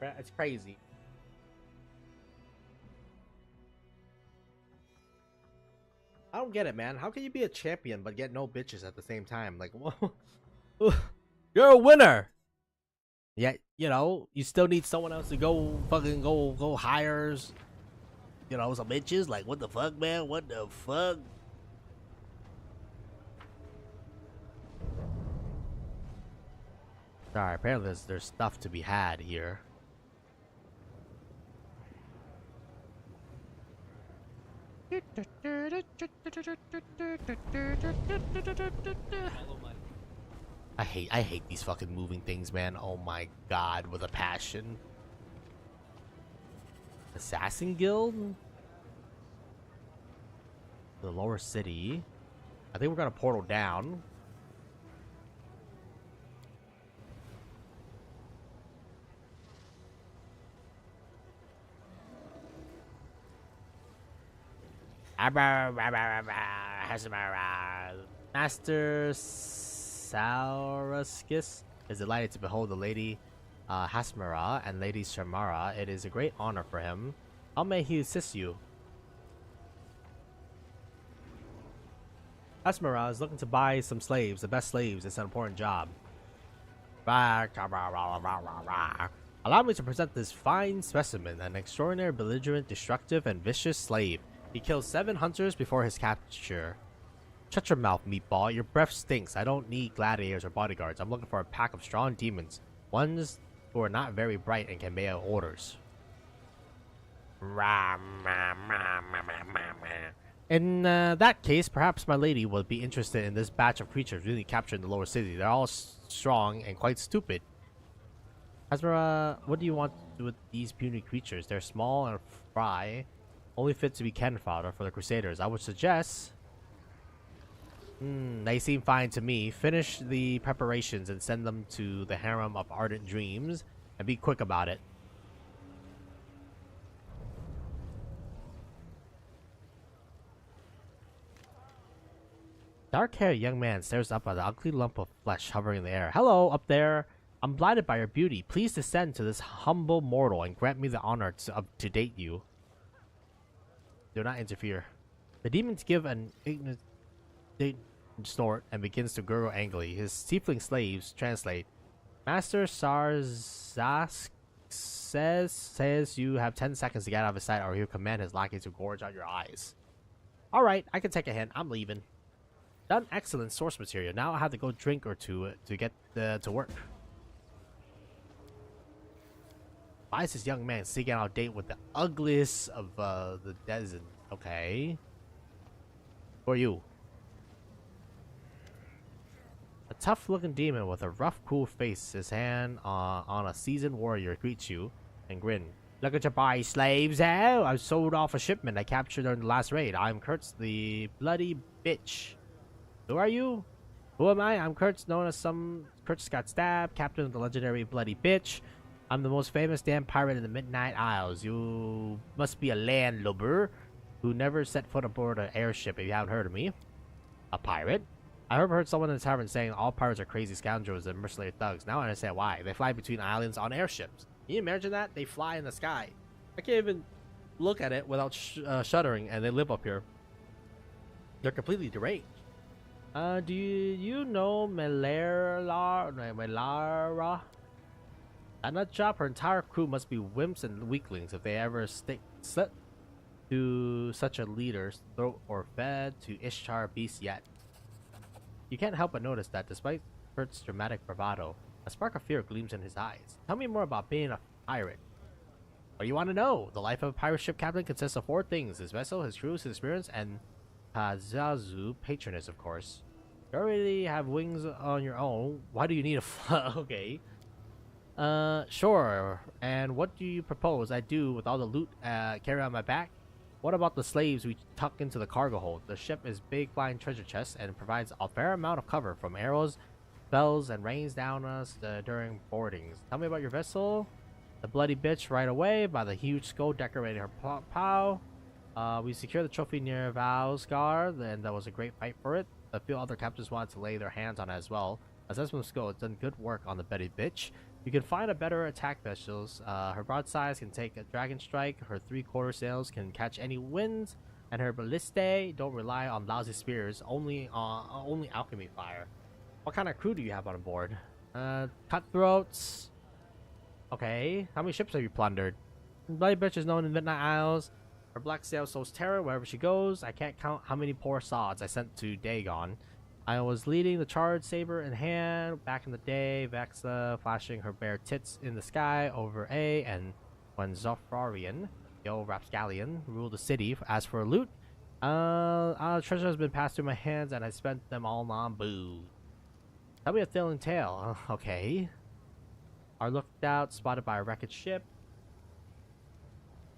It's crazy. I don't get it, man. How can you be a champion but get no bitches at the same time? Like, you're a winner. Yet, you still need someone else to go fucking go hires, some bitches. Like, what the fuck, man? What the fuck? Sorry, apparently there's stuff to be had here. I hate these fucking moving things, man. Oh my god, with a passion. Assassin Guild? The lower city. I think we're gonna portal down. Master Sauraskis is delighted to behold the Lady Hasmara and Lady Shamara. It is a great honor for him. How may he assist you? Hasmara is looking to buy some slaves, the best slaves. It's an important job. Allow me to present this fine specimen, an extraordinary, belligerent, destructive, and vicious slave. He kills 7 hunters before his capture. Shut your mouth, meatball. Your breath stinks. I don't need gladiators or bodyguards. I'm looking for a pack of strong demons. Ones who are not very bright and can obey orders. In that case, perhaps my lady would be interested in this batch of creatures really captured in the lower city. They're all strong and quite stupid. Hasmara, what do you want to do with these puny creatures? They're small and fry, only fit to be cannon fodder for the Crusaders. I would suggest... they seem fine to me. Finish the preparations and send them to the Harem of Ardent Dreams, and be quick about it. Dark-haired young man stares up at the ugly lump of flesh hovering in the air. Hello, up there. I'm blinded by your beauty. Please descend to this humble mortal and grant me the honor to date you. Do not interfere. The demons give an ignorant snort and begins to gurgle angrily. His tiefling slaves translate. Master Sarzask says you have 10 seconds to get out of his sight, or he'll command his lackeys to gorge out your eyes. Alright, I can take a hint. I'm leaving. Done excellent source material. Now I have to go drink or two to get to work. Why is this young man seeking out a date with the ugliest of the desert? Okay. Who are you? A tough-looking demon with a rough, cool face, his hand on a seasoned warrior, greets you and grin. Looking to buy slaves, eh? I sold off a shipment I captured during the last raid. I'm Kurtz, the bloody bitch. Who are you? Who am I? I'm Kurtz, known as some... Kurtz got stabbed, captain of the legendary bloody bitch. I'm the most famous damn pirate in the Midnight Isles. You must be a landlubber who never set foot aboard an airship if you haven't heard of me. A pirate? I heard someone in the tavern saying all pirates are crazy scoundrels and mercenary thugs. Now I understand why. They fly between islands on airships. Can you imagine that? They fly in the sky. I can't even look at it without shuddering, and they live up here. They're completely deranged. Do you know Melara? That nut job, her entire crew must be wimps and weaklings if they ever slip to such a leader's throat or fed to Ishtar beast yet. You can't help but notice that despite Kurt's dramatic bravado, a spark of fear gleams in his eyes. Tell me more about being a pirate. What do you want to know? The life of a pirate ship captain consists of 4 things: his vessel, his crew, his experience, and Kazazu patroness, of course. You already have wings on your own. Why do you need a okay. Sure. And what do you propose I do with all the loot carry on my back? What about the slaves we tuck into the cargo hold? The ship is big flying treasure chest and provides a fair amount of cover from arrows, spells and rains down us during boardings. Tell me about your vessel. The bloody bitch right away by the huge skull decorating her prow. We secured the trophy near Valsgar, and that was a great fight for it. A few other captains wanted to lay their hands on it as well. Assessment skill has done good work on the bloody bitch. You can find a better attack vessels. Her broadsides can take a dragon strike. Her 3/4 sails can catch any winds, and her ballistae don't rely on lousy spears, only alchemy fire. What kind of crew do you have on board? Cutthroats. Okay, how many ships have you plundered? Bloody bitch is known in Midnight Isles. Her black sail sows terror wherever she goes. I can't count how many poor sods I sent to Dagon. I was leading the charged saber in hand back in the day, Vexa flashing her bare tits in the sky over A, and when Zofrarian, the old rapscallion, ruled the city. As for loot, treasure has been passed through my hands and I spent them all on booze. Tell me a thrilling tale. Okay. Are looked out, spotted by a wrecked ship.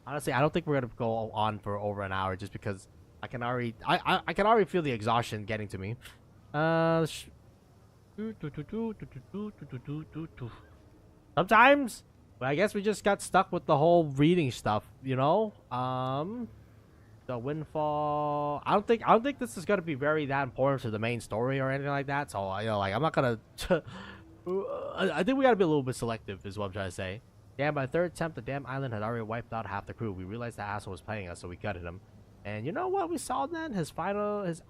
Honestly, I don't think we're gonna go on for over an hour just because I can already feel the exhaustion getting to me. Sometimes, but I guess we just got stuck with the whole reading stuff, you know. The windfall. I don't think this is gonna be that important to the main story or anything like that. So you know, like I'm not gonna. I think we gotta be a little bit selective, is what I'm trying to say. Yeah, by the third attempt, the damn island had already wiped out half the crew. We realized the asshole was playing us, so we gutted him. And you know what we saw then?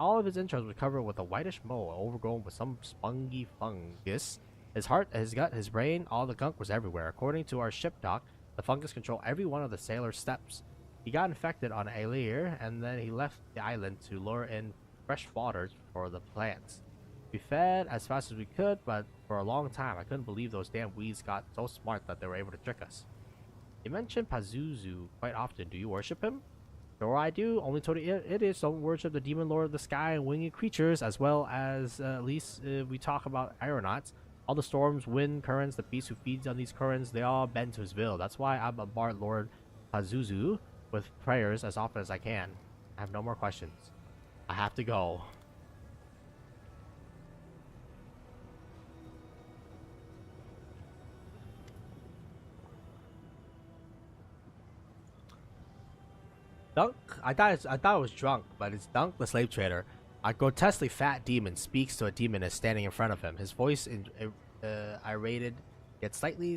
All of his intros were covered with a whitish mold, overgrown with some spongy fungus. His heart, his gut, his brain, all the gunk was everywhere. According to our ship doc, the fungus controlled every one of the sailor's steps. He got infected on Alir, and then he left the island to lure in fresh waters for the plants. We fed as fast as we could, but for a long time, I couldn't believe those damn weeds got so smart that they were able to trick us. You mentioned Pazuzu quite often. Do you worship him? Sure I do. Only total idiots don't worship the demon lord of the sky and winged creatures, as well as at least we talk about aeronauts. All the storms, wind, currents, the beast who feeds on these currents, they all bend to his will. That's why I bombard Lord Pazuzu with prayers as often as I can. I have no more questions. I have to go. Dunk? I thought it was drunk, but it's Dunk, the slave trader. A grotesquely fat demon speaks to a demoness standing in front of him. His voice irate, yet slightly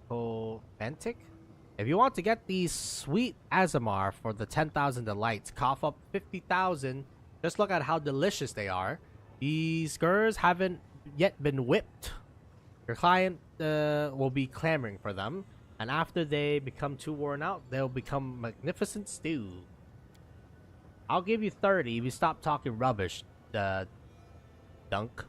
sycophantic. If you want to get these sweet Azamar for the 10,000 delights, cough up 50,000. Just look at how delicious they are. These girls haven't yet been whipped. Your client will be clamoring for them. And after they become too worn out, they'll become magnificent stew. I'll give you 30 if you stop talking rubbish, Dunk.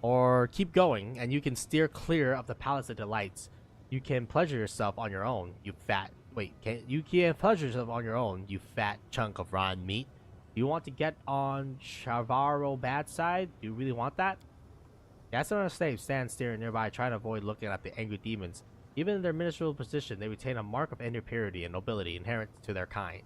Or keep going, and you can steer clear of the Palace of Delights. You can pleasure yourself on your own, you fat... Wait, you can pleasure yourself on your own, you fat chunk of rotten meat. Do you want to get on Shavaro bad side? Do you really want that? Yeah, some of the slaves stand staring nearby, trying to avoid looking at the angry demons. Even in their ministerial position, they retain a mark of inner purity and nobility inherent to their kind.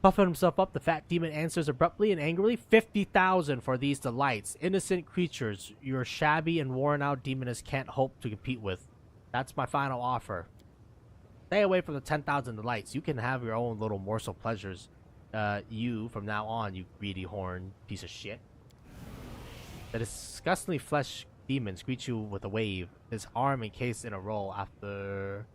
Puffing himself up, the fat demon answers abruptly and angrily, 50,000 for these delights. Innocent creatures your shabby and worn-out demoness can't hope to compete with. That's my final offer. Stay away from the 10,000 delights. You can have your own little morsel pleasures. From now on, you greedy horn piece of shit. The disgustingly flesh demons greet you with a wave, his arm encased in a roll after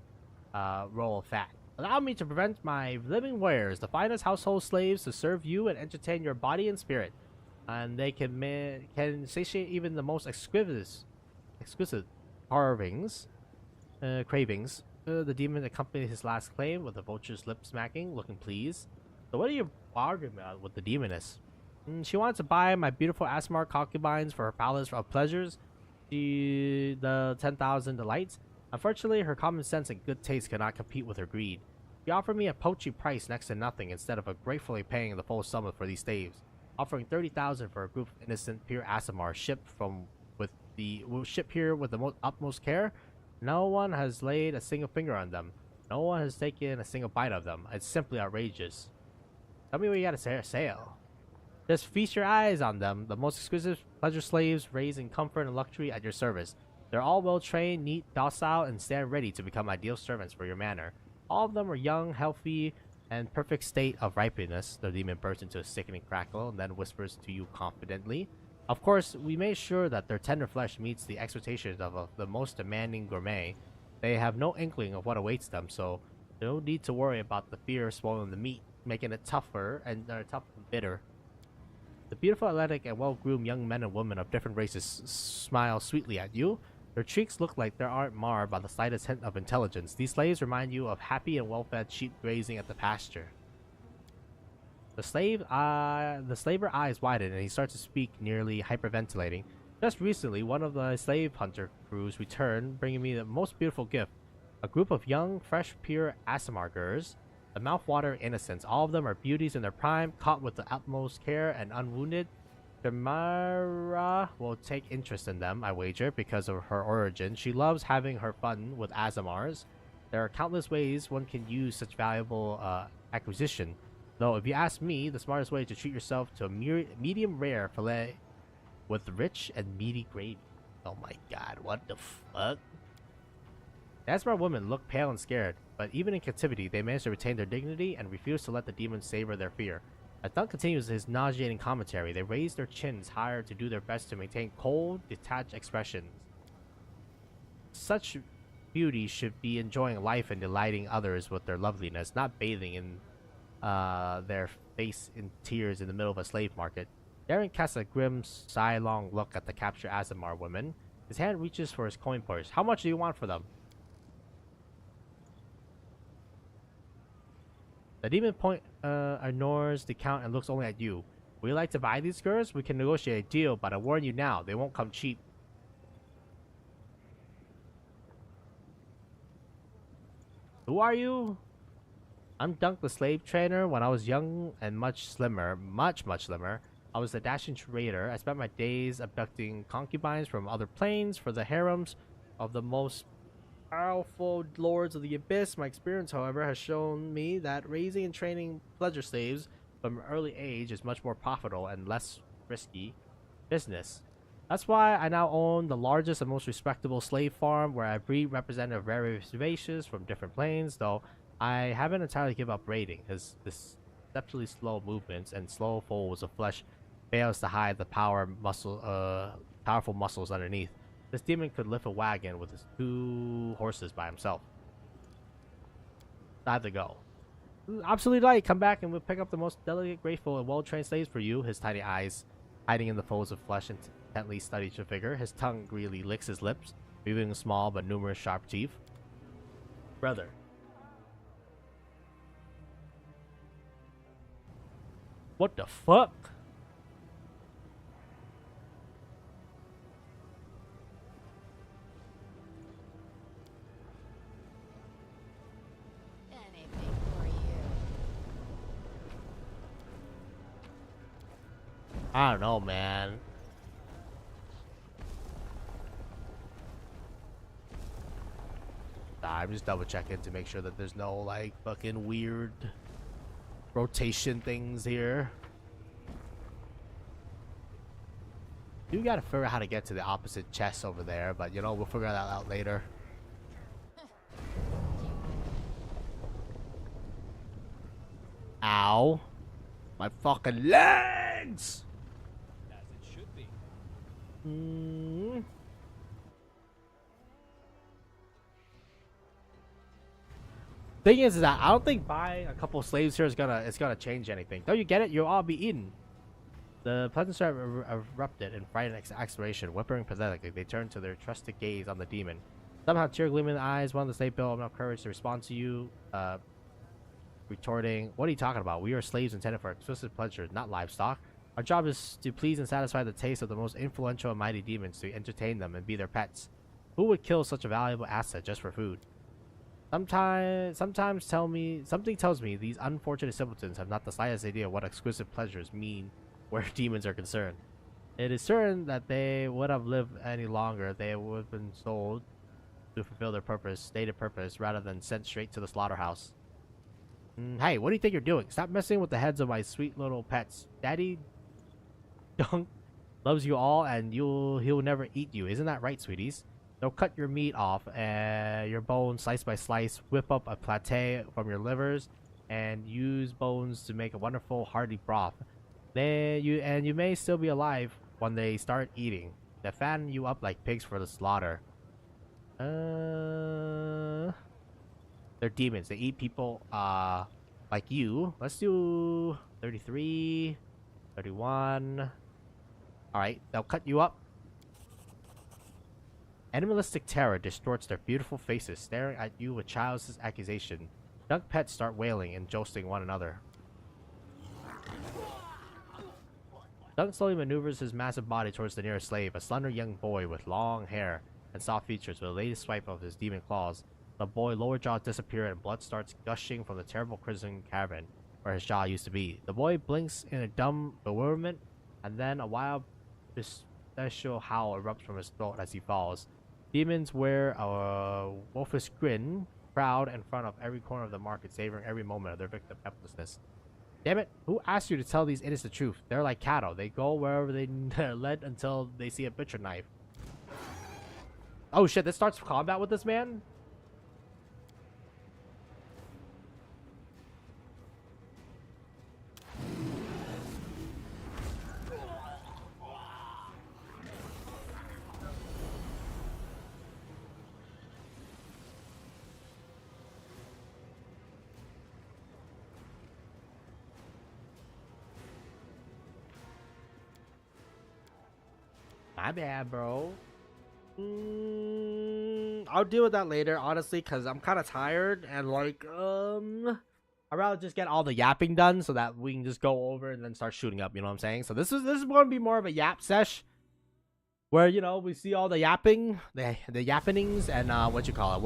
roll of fat. Allow me to present my living wares, the finest household slaves to serve you and entertain your body and spirit. And they can satiate even the most exquisite cravings. The demon accompanied his last claim with the vulture's lip smacking, looking pleased. So what are you arguing about with the demoness? She wanted to buy my beautiful Asmar concubines for her palace of pleasures. The 10,000 delights. Unfortunately, her common sense and good taste cannot compete with her greed. She offered me a poachy price next to nothing instead of gratefully paying the full sum for these staves, offering 30,000 for a group of innocent pure Asamar shipped here with the utmost care. No one has laid a single finger on them. No one has taken a single bite of them. It's simply outrageous. Tell me what you got to say. Sale. Just feast your eyes on them, the most exquisite pleasure slaves raised in comfort and luxury at your service. They're all well trained, neat, docile, and stand ready to become ideal servants for your manor. All of them are young, healthy, and perfect state of ripeness. The demon bursts into a sickening crackle and then whispers to you confidently. Of course, we made sure that their tender flesh meets the expectations of the most demanding gourmet. They have no inkling of what awaits them, so no need to worry about the fear of spoiling the meat, making it tougher and tough and bitter. The beautiful, athletic, and well-groomed young men and women of different races smile sweetly at you. Their cheeks look like they aren't marred by the slightest hint of intelligence. These slaves remind you of happy and well-fed sheep grazing at the pasture. The slaver eyes widen and he starts to speak, nearly hyperventilating. Just recently, one of the slave hunter crews returned, bringing me the most beautiful gift. A group of young, fresh, pure Aasimar girls. The mouthwatering innocents. All of them are beauties in their prime, caught with the utmost care and unwounded. Shamira will take interest in them, I wager, because of her origin. She loves having her fun with Aasimars. There are countless ways one can use such valuable acquisition. Though, if you ask me, the smartest way is to treat yourself to a medium rare fillet with rich and meaty gravy. Oh my god, what the fuck? The Aasimar women look pale and scared, but even in captivity, they manage to retain their dignity and refuse to let the demons savor their fear. As Dunk continues his nauseating commentary, they raise their chins higher to do their best to maintain cold, detached expressions. Such beauty should be enjoying life and delighting others with their loveliness, not bathing in their face in tears in the middle of a slave market. Darren casts a grim, sidelong look at the captured Aasimar women. His hand reaches for his coin purse. How much do you want for them? The demon ignores the count and looks only at you. Would you like to buy these girls? We can negotiate a deal, but I warn you now, they won't come cheap. Who are you? I'm Dunk, the slave trainer. When I was young and much slimmer, much slimmer, I was a dashing trader. I spent my days abducting concubines from other planes for the harems of the most powerful lords of the abyss. My experience, however, has shown me that raising and training pleasure slaves from an early age is much more profitable and less risky business. That's why I now own the largest and most respectable slave farm, where I breed representative various races from different planes, though I haven't entirely given up raiding. His exceptionally slow movements and slow folds of flesh fails to hide the powerful muscles underneath. This demon could lift a wagon with his 2 horses by himself. I have to go. Absolutely right. Come back and we'll pick up the most delicate, graceful, and well-trained slaves for you. His tiny eyes, hiding in the folds of flesh, intently studies your figure. His tongue greedily licks his lips, revealing small but numerous sharp teeth. Brother. What the fuck? I don't know, man. I'm just double checking to make sure that there's no like fucking weird rotation things here. You gotta figure out how to get to the opposite chest over there, but you know, we'll figure that out later. Ow. My fucking legs! As it should be. Thing is that I don't think buying a couple slaves here is gonna change anything. Don't you get it? You'll all be eaten. The peasants erupted in frightened acceleration, whimpering pathetically. They turned to their trusted gaze on the demon. Somehow, tear gleaming in the eyes, one of the slave built enough courage to respond to you, retorting, "What are you talking about? We are slaves intended for explicit pleasure, not livestock. Our job is to please and satisfy the taste of the most influential and mighty demons, to entertain them and be their pets. Who would kill such a valuable asset just for food? Something tells me these unfortunate simpletons have not the slightest idea what exquisite pleasures mean where demons are concerned. It is certain that they would have lived any longer if they would have been sold to fulfill their stated purpose, rather than sent straight to the slaughterhouse. Hey, what do you think you're doing? Stop messing with the heads of my sweet little pets. Daddy Dunk loves you all, and he'll never eat you. Isn't that right, sweeties? They'll cut your meat off, your bones slice by slice, whip up a pate from your livers, and use bones to make a wonderful hearty broth. You may still be alive when they start eating. They fatten you up like pigs for the slaughter. They're demons. They eat people like you. Let's do 33, 31. Alright, they'll cut you up. Animalistic terror distorts their beautiful faces, staring at you with childish accusation. Dunk pets start wailing and josting one another. Dunk slowly maneuvers his massive body towards the nearest slave, a slender young boy with long hair and soft features with the latest swipe of his demon claws. The boy's lower jaw disappears and blood starts gushing from the terrible prison cavern where his jaw used to be. The boy blinks in a dumb bewilderment, and then a wild bestial howl erupts from his throat as he falls. Demons wear a wolfish grin, proud in front of every corner of the market, savoring every moment of their victim helplessness. Damn it, who asked you to tell these idiots the truth? They're like cattle. They go wherever they're led until they see a butcher knife. Oh shit, this starts combat with this man? My bad, bro. I'll deal with that later, honestly, because I'm kind of tired and like, I'd rather just get all the yapping done so that we can just go over and then start shooting up. You know what I'm saying? So this is going to be more of a yap sesh, where we see all the yapping, the yappenings, and what you call it.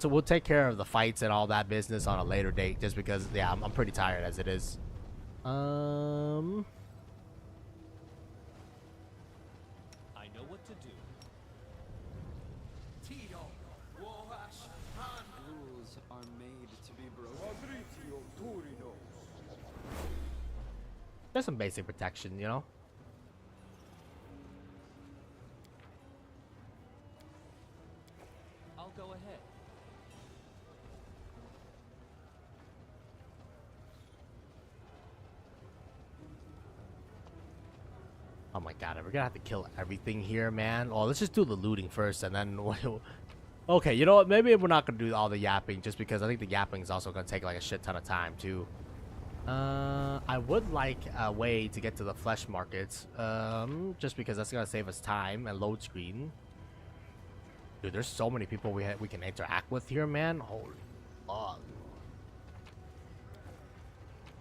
We'll take care of the fights and all that business on a later date, just because I'm pretty tired as it is. There's some basic protection, you know? I'll go ahead. Oh my god, we're gonna have to kill everything here, man. Oh, let's just do the looting first, and then okay, you know what? Maybe we're not gonna do all the yapping, just because I think the yapping is also gonna take like a shit ton of time, too. I would like a way to get to the flesh markets, just because that's gonna save us time and load screen. Dude, there's so many people we can interact with here, man. Holy fuck.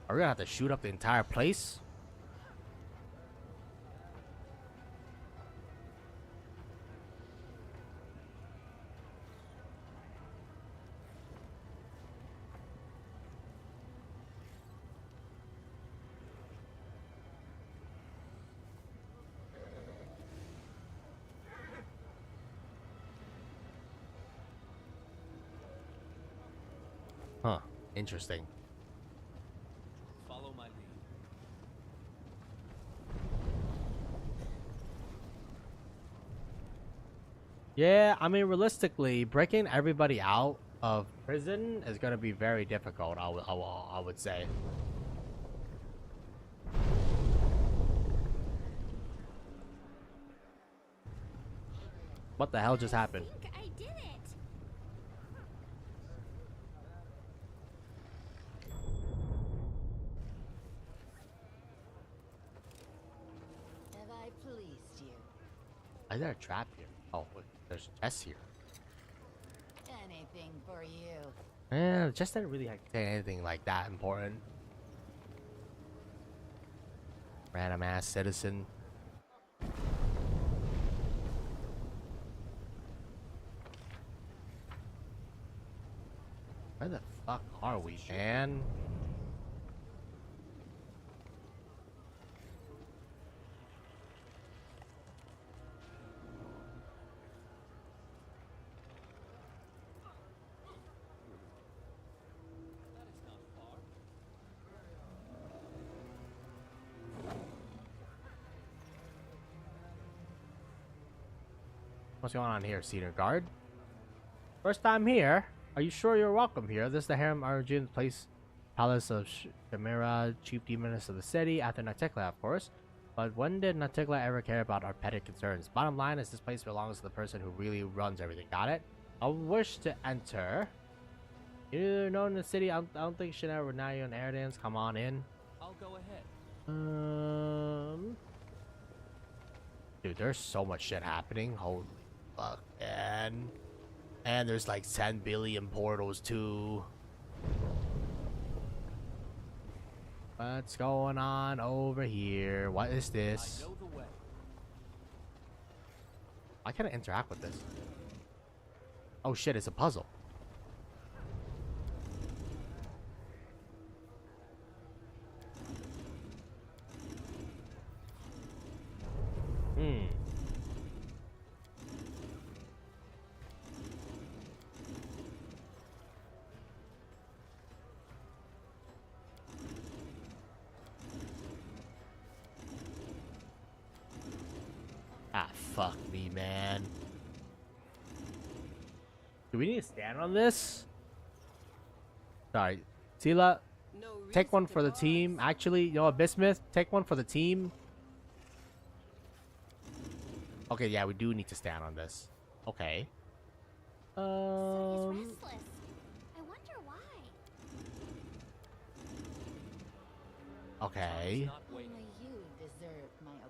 Are we gonna have to shoot up the entire place? Huh, interesting. Follow my lead. Yeah, I mean, realistically, breaking everybody out of prison is gonna be very difficult, I would say. What the hell just happened? I did it. Have I pleased you? Is there a trap here? Oh, wait, there's a chest here. Anything for you. The chest didn't really contain anything like that important. Random ass citizen. Where the fuck are we, man? That is not far. What's going on here, Senior Guard? First time here. Are you sure you're welcome here? This is the Harem Arjun's place, palace of Chimera, chief demoness of the city, after Natikla, of course. But when did Natikla ever care about our petty concerns? Bottom line is this place belongs to the person who really runs everything. Got it? I wish to enter. You know in the city, I don't think Shiner would now you on air dance. Come on in. I'll go ahead. Dude, there's so much shit happening. Holy fuck, man. And there's like 10 billion portals too. What's going on over here? What is this? I know the way. I can't interact with this. Oh shit, it's a puzzle. Ah, fuck me, man. Do we need to stand on this? Sorry. Tila, take one for the team. Actually, you know what, Bismuth? Take one for the team. Okay, yeah, we do need to stand on this. Okay. So he's restless. I wonder why. Okay. Not waiting. Only you deserve my obedience.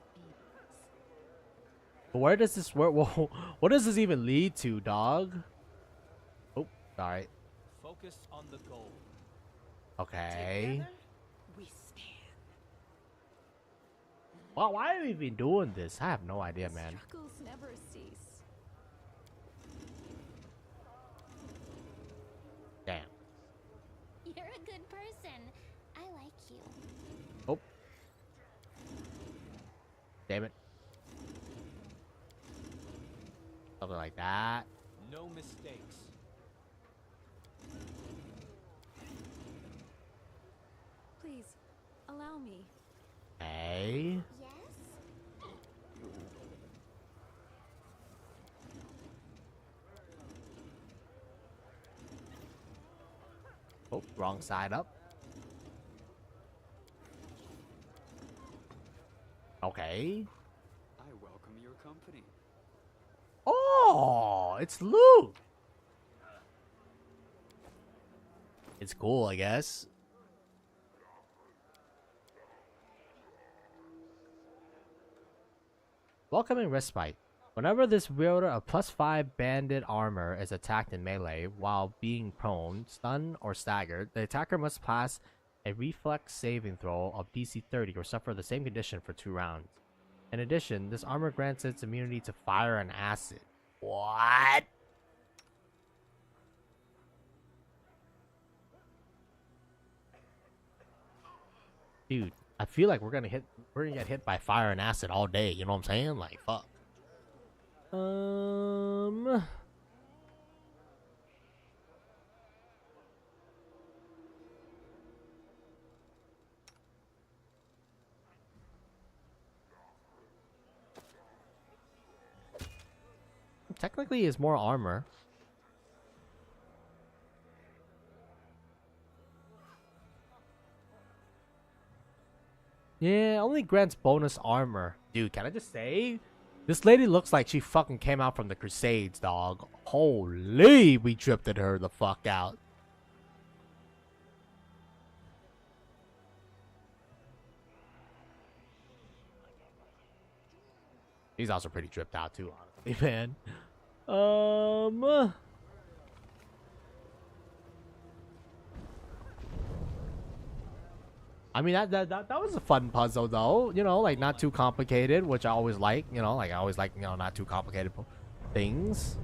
But where does this what does this even lead to, dog? Oh, alright. Focus on the goal. Okay. Together, we stand. Well, why have we been doing this? I have no idea, man. Struggles never cease. Damn. You're a good person. I like you. Oh. Damn it. Something like that. No mistakes. Please, allow me. Okay. Yes? Oh, wrong side up. Okay. I welcome your company. Oh, it's loot. It's cool, I guess. Welcoming respite. Whenever this wielder of +5 banded armor is attacked in melee while being prone, stunned, or staggered, the attacker must pass a reflex saving throw of DC 30 or suffer the same condition for 2 rounds. In addition, this armor grants its immunity to fire and acid. What? Dude, I feel like we're gonna get hit by fire and acid all day, you know what I'm saying? Like, fuck. Technically, it's more armor. Yeah, only grants bonus armor. Dude, can I just say? This lady looks like she fucking came out from the Crusades, dog. Holy, we drifted her the fuck out. He's also pretty dripped out too, honestly, man. I mean, that was a fun puzzle, though. You know, like, not too complicated, which I always like. You know, like, I always like, you know, not too complicated things.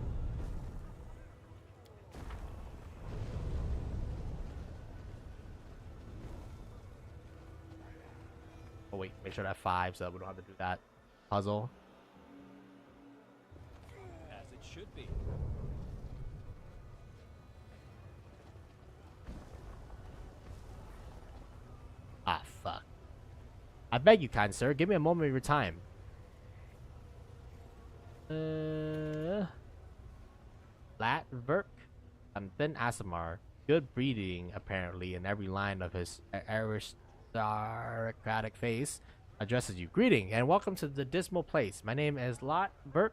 Oh, wait. Make sure that 5 so that we don't have to do that puzzle. As it should be. Ah, fuck. I beg you, kind sir, give me a moment of your time. Latverk, and Thin Asimar. Good breeding, apparently, in every line of his aristocratic face addresses you. Greeting, and welcome to the dismal place. My name is Latverk,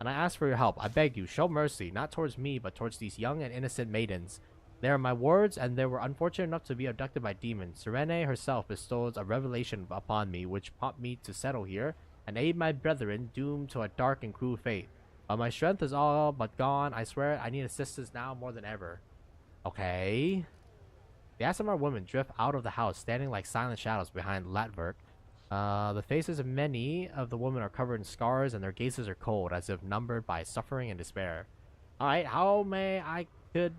and I ask for your help. I beg you, show mercy, not towards me, but towards these young and innocent maidens. They are my wards, and they were unfortunate enough to be abducted by demons. Serene herself bestows a revelation upon me, which prompted me to settle here and aid my brethren doomed to a dark and cruel fate. But my strength is all but gone. I swear I need assistance now more than ever. Okay. The Asimar women drift out of the house, standing like silent shadows behind Latverk. The faces of many of the women are covered in scars, and their gazes are cold, as if numbered by suffering and despair. Alright, how may I could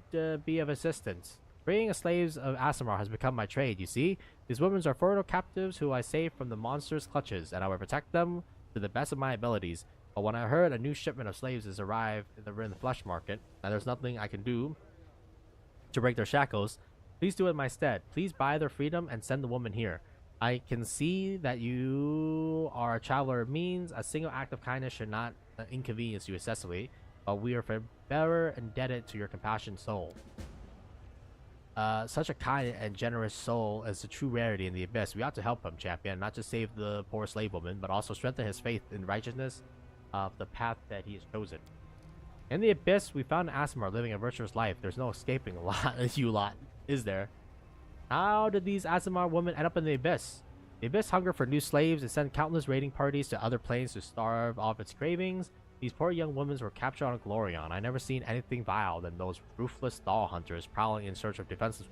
be of assistance? Freeing slaves of Asimar has become my trade, you see? These women are fertile captives who I saved from the monster's clutches, and I will protect them to the best of my abilities. But when I heard a new shipment of slaves has arrived in the flesh market, and there's nothing I can do to break their shackles, please do it in my stead. Please buy their freedom and send the woman here. I can see that you are a traveler of means. A single act of kindness should not inconvenience you excessively, but we are forever indebted to your compassionate soul. Such a kind and generous soul is a true rarity in the Abyss. We ought to help him, champion, not just save the poor slave woman, but also strengthen his faith in righteousness of the path that he has chosen. In the Abyss, we found Asimar living a virtuous life. There's no escaping you lot, is there? How did these Asimar women end up in the Abyss? The Abyss hunger for new slaves and sent countless raiding parties to other planes to starve off its cravings. These poor young women were captured on Glorion. I never seen anything vile than those ruthless doll hunters prowling in search of defenseless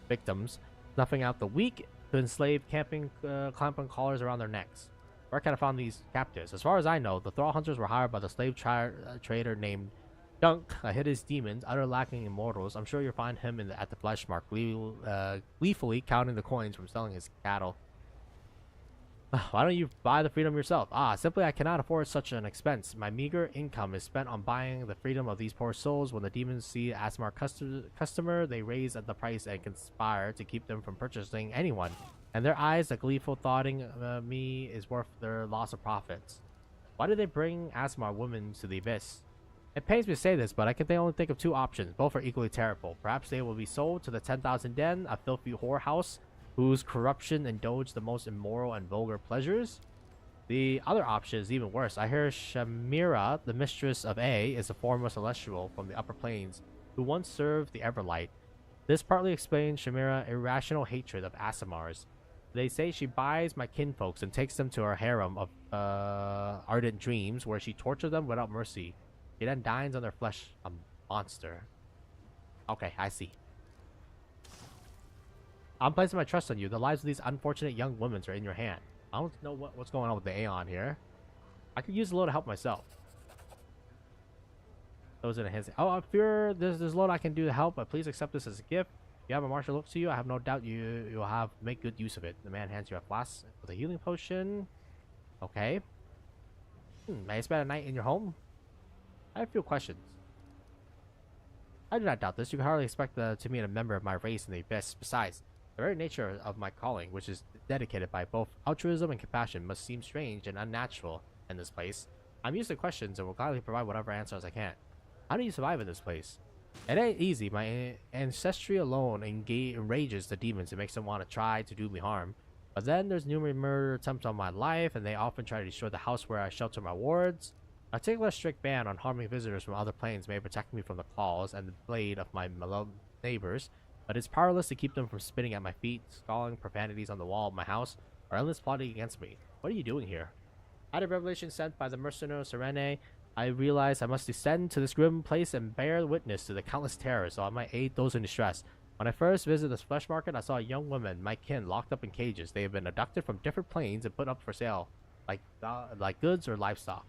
victims, snuffing out the weak to enslave, clamping collars around their necks. Where can I find these captives? As far as I know, the thrall hunters were hired by the slave trader named Dunk, a hideous demon, utter lacking in mortals. I'm sure you'll find him at the flesh mark, gleefully counting the coins from selling his cattle. Why don't you buy the freedom yourself? Simply I cannot afford such an expense. My meager income is spent on buying the freedom of these poor souls. When the demons see Asimar customer, they raise the price and conspire to keep them from purchasing anyone. And their eyes, the gleeful thoughting me is worth their loss of profits. Why did they bring Asimar women to the Abyss? It pains me to say this, but I can only think of two options. Both are equally terrible. Perhaps they will be sold to the 10,000 Den, a filthy whorehouse whose corruption indulge the most immoral and vulgar pleasures. The other option is even worse. I hear Alushinyrra, the mistress of A, is a former celestial from the upper planes who once served the Everlight. This partly explains Alushinyrra's irrational hatred of Asimars. They say she buys my kinfolks and takes them to her harem of ardent dreams, where she tortures them without mercy. She then dines on their flesh, a monster. Okay, I see. I'm placing my trust on you. The lives of these unfortunate young women are in your hand. I don't know what's going on with the Aeon here. I could use a little help myself. Those in the hands. Oh, I fear there's a lot I can do to help, but please accept this as a gift. If you have a martial look to you, I have no doubt you'll make good use of it. The man hands you a flask with a healing potion. Okay. May I spend a night in your home? I have a few questions. I do not doubt this. You can hardly expect to meet a member of my race in the Abyss. Besides, the very nature of my calling, which is dedicated by both altruism and compassion, must seem strange and unnatural in this place. I'm used to questions and will gladly provide whatever answers I can. How do you survive in this place? It ain't easy. My ancestry alone enrages the demons and makes them want to try to do me harm. But then there's numerous murder attempts on my life, and they often try to destroy the house where I shelter my wards. A particular strict ban on harming visitors from other planes may protect me from the claws and the blade of my malevolent neighbors, but it's powerless to keep them from spitting at my feet, scrawling profanities on the wall of my house, or endless plotting against me. What are you doing here? Out of revelation sent by the mercenary Serene, I realized I must descend to this grim place and bear witness to the countless terrors, so I might aid those in distress. When I first visited this flesh market, I saw a young woman, my kin, locked up in cages. They have been abducted from different planes and put up for sale, like goods or livestock.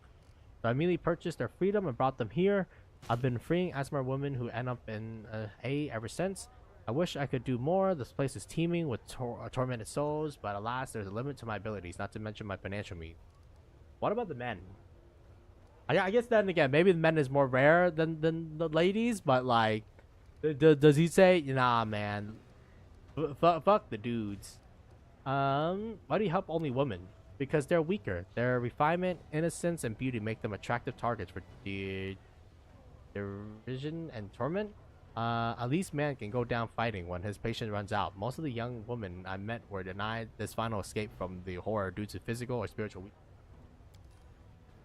So I immediately purchased their freedom and brought them here. I've been freeing Asimar women who end up in A ever since. I wish I could do more. This place is teeming with tormented souls, but alas, there's a limit to my abilities, not to mention my financial means. What about the men? I guess then again, maybe the men is more rare than the ladies, but like, does he say, nah, man, fuck the dudes? Why do you help only women? Because they're weaker. Their refinement, innocence, and beauty make them attractive targets for derision and torment. At least man can go down fighting when his patience runs out. Most of the young women I met were denied this final escape from the horror due to physical or spiritual weakness.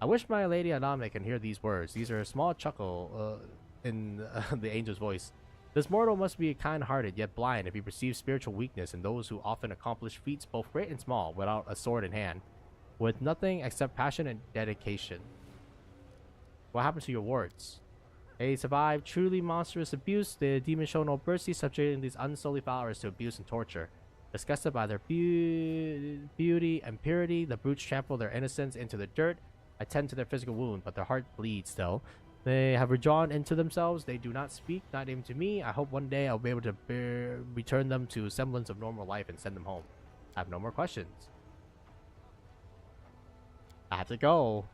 I wish my lady Aname can hear these words. These are a small chuckle in the angel's voice. This mortal must be kind-hearted yet blind if he perceives spiritual weakness in those who often accomplish feats both great and small without a sword in hand, with nothing except passion and dedication. What happened to your wards? They survived truly monstrous abuse. The demons show no mercy, subjecting these unsullied followers to abuse and torture. Disgusted by their beauty and purity, the brutes trample their innocence into the dirt, attend to their physical wound, but their heart bleeds still. They have withdrawn into themselves. They do not speak, not even to me. I hope one day I'll be able to return them to a semblance of normal life and send them home. I have no more questions. I have to go.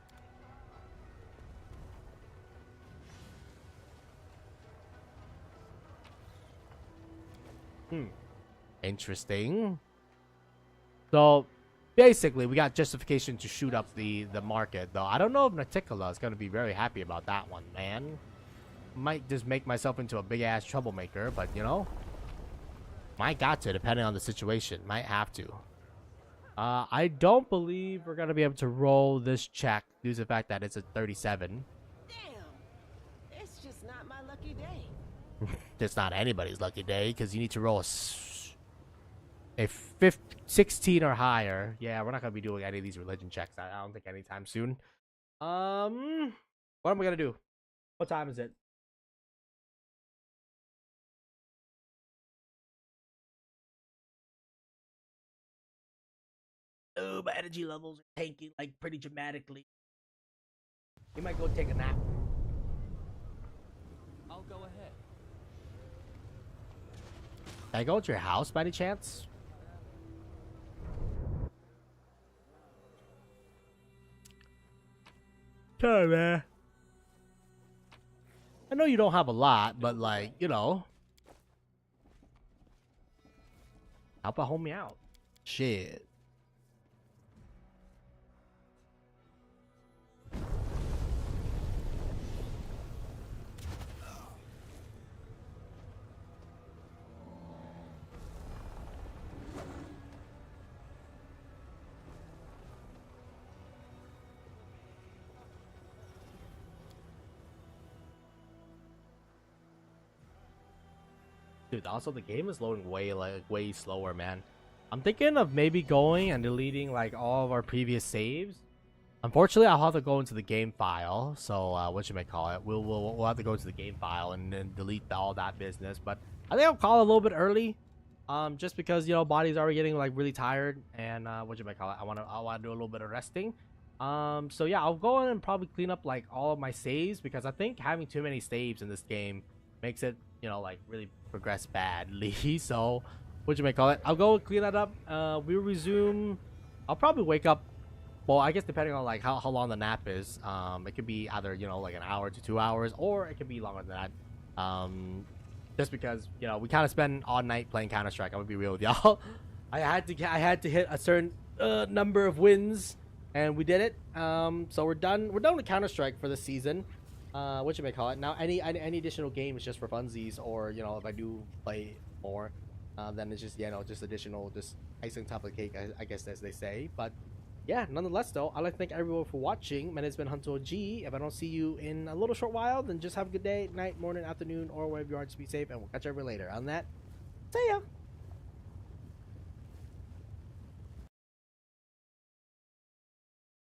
Interesting. So basically we got justification to shoot up the market, though I don't know if Naticola is going to be very happy about that one, man. Might just make myself into a big ass troublemaker, but you know, might got to, depending on the situation. Might have to. I don't believe we're going to be able to roll this check due to the fact that it's a 37. Damn, it's just not my lucky day. It's not anybody's lucky day, because you need to roll a 16 or higher. Yeah, we're not going to be doing any of these religion checks. I don't think anytime soon. What am I going to do? What time is it? Oh, my energy levels are tanking like pretty dramatically. You might go take a nap. I'll go ahead. Can I go to your house by any chance? Sorry, man. I know you don't have a lot, but like, you know, help a homie out. Shit. Dude, also the game is loading way slower, man. I'm thinking of maybe going and deleting like all of our previous saves. Unfortunately, I'll have to go into the game file. So what should I call it? We'll have to go to the game file and then delete all that business. But I think I'll call it a little bit early. Just because, you know, body's already getting like really tired, and what should I call it? I wanna do a little bit of resting. So yeah, I'll go in and probably clean up like all of my saves, because I think having too many saves in this game makes it, you know, like really progress badly. So what you may call it, I'll go clean that up. We'll resume. I'll probably wake up, well, I guess depending on like how long the nap is. It could be either, you know, like an hour to 2 hours, or it could be longer than that. Just because, you know, we kind of spend all night playing Counter-Strike. I'm gonna be real with y'all. I had to hit a certain number of wins, and we did it. So we're done with Counter-Strike for this season. What you may call it. Now any additional games just for funsies, or you know, if I do play more, then it's just, you know, just additional, just icing on top of the cake, I guess, as they say. But yeah, nonetheless though, I'd like to thank everyone for watching. My name's been Hunter G. If I don't see you in a little short while, then just have a good day, night, morning, afternoon, or wherever you are. Just be safe, and we'll catch everyone later. On that, see ya.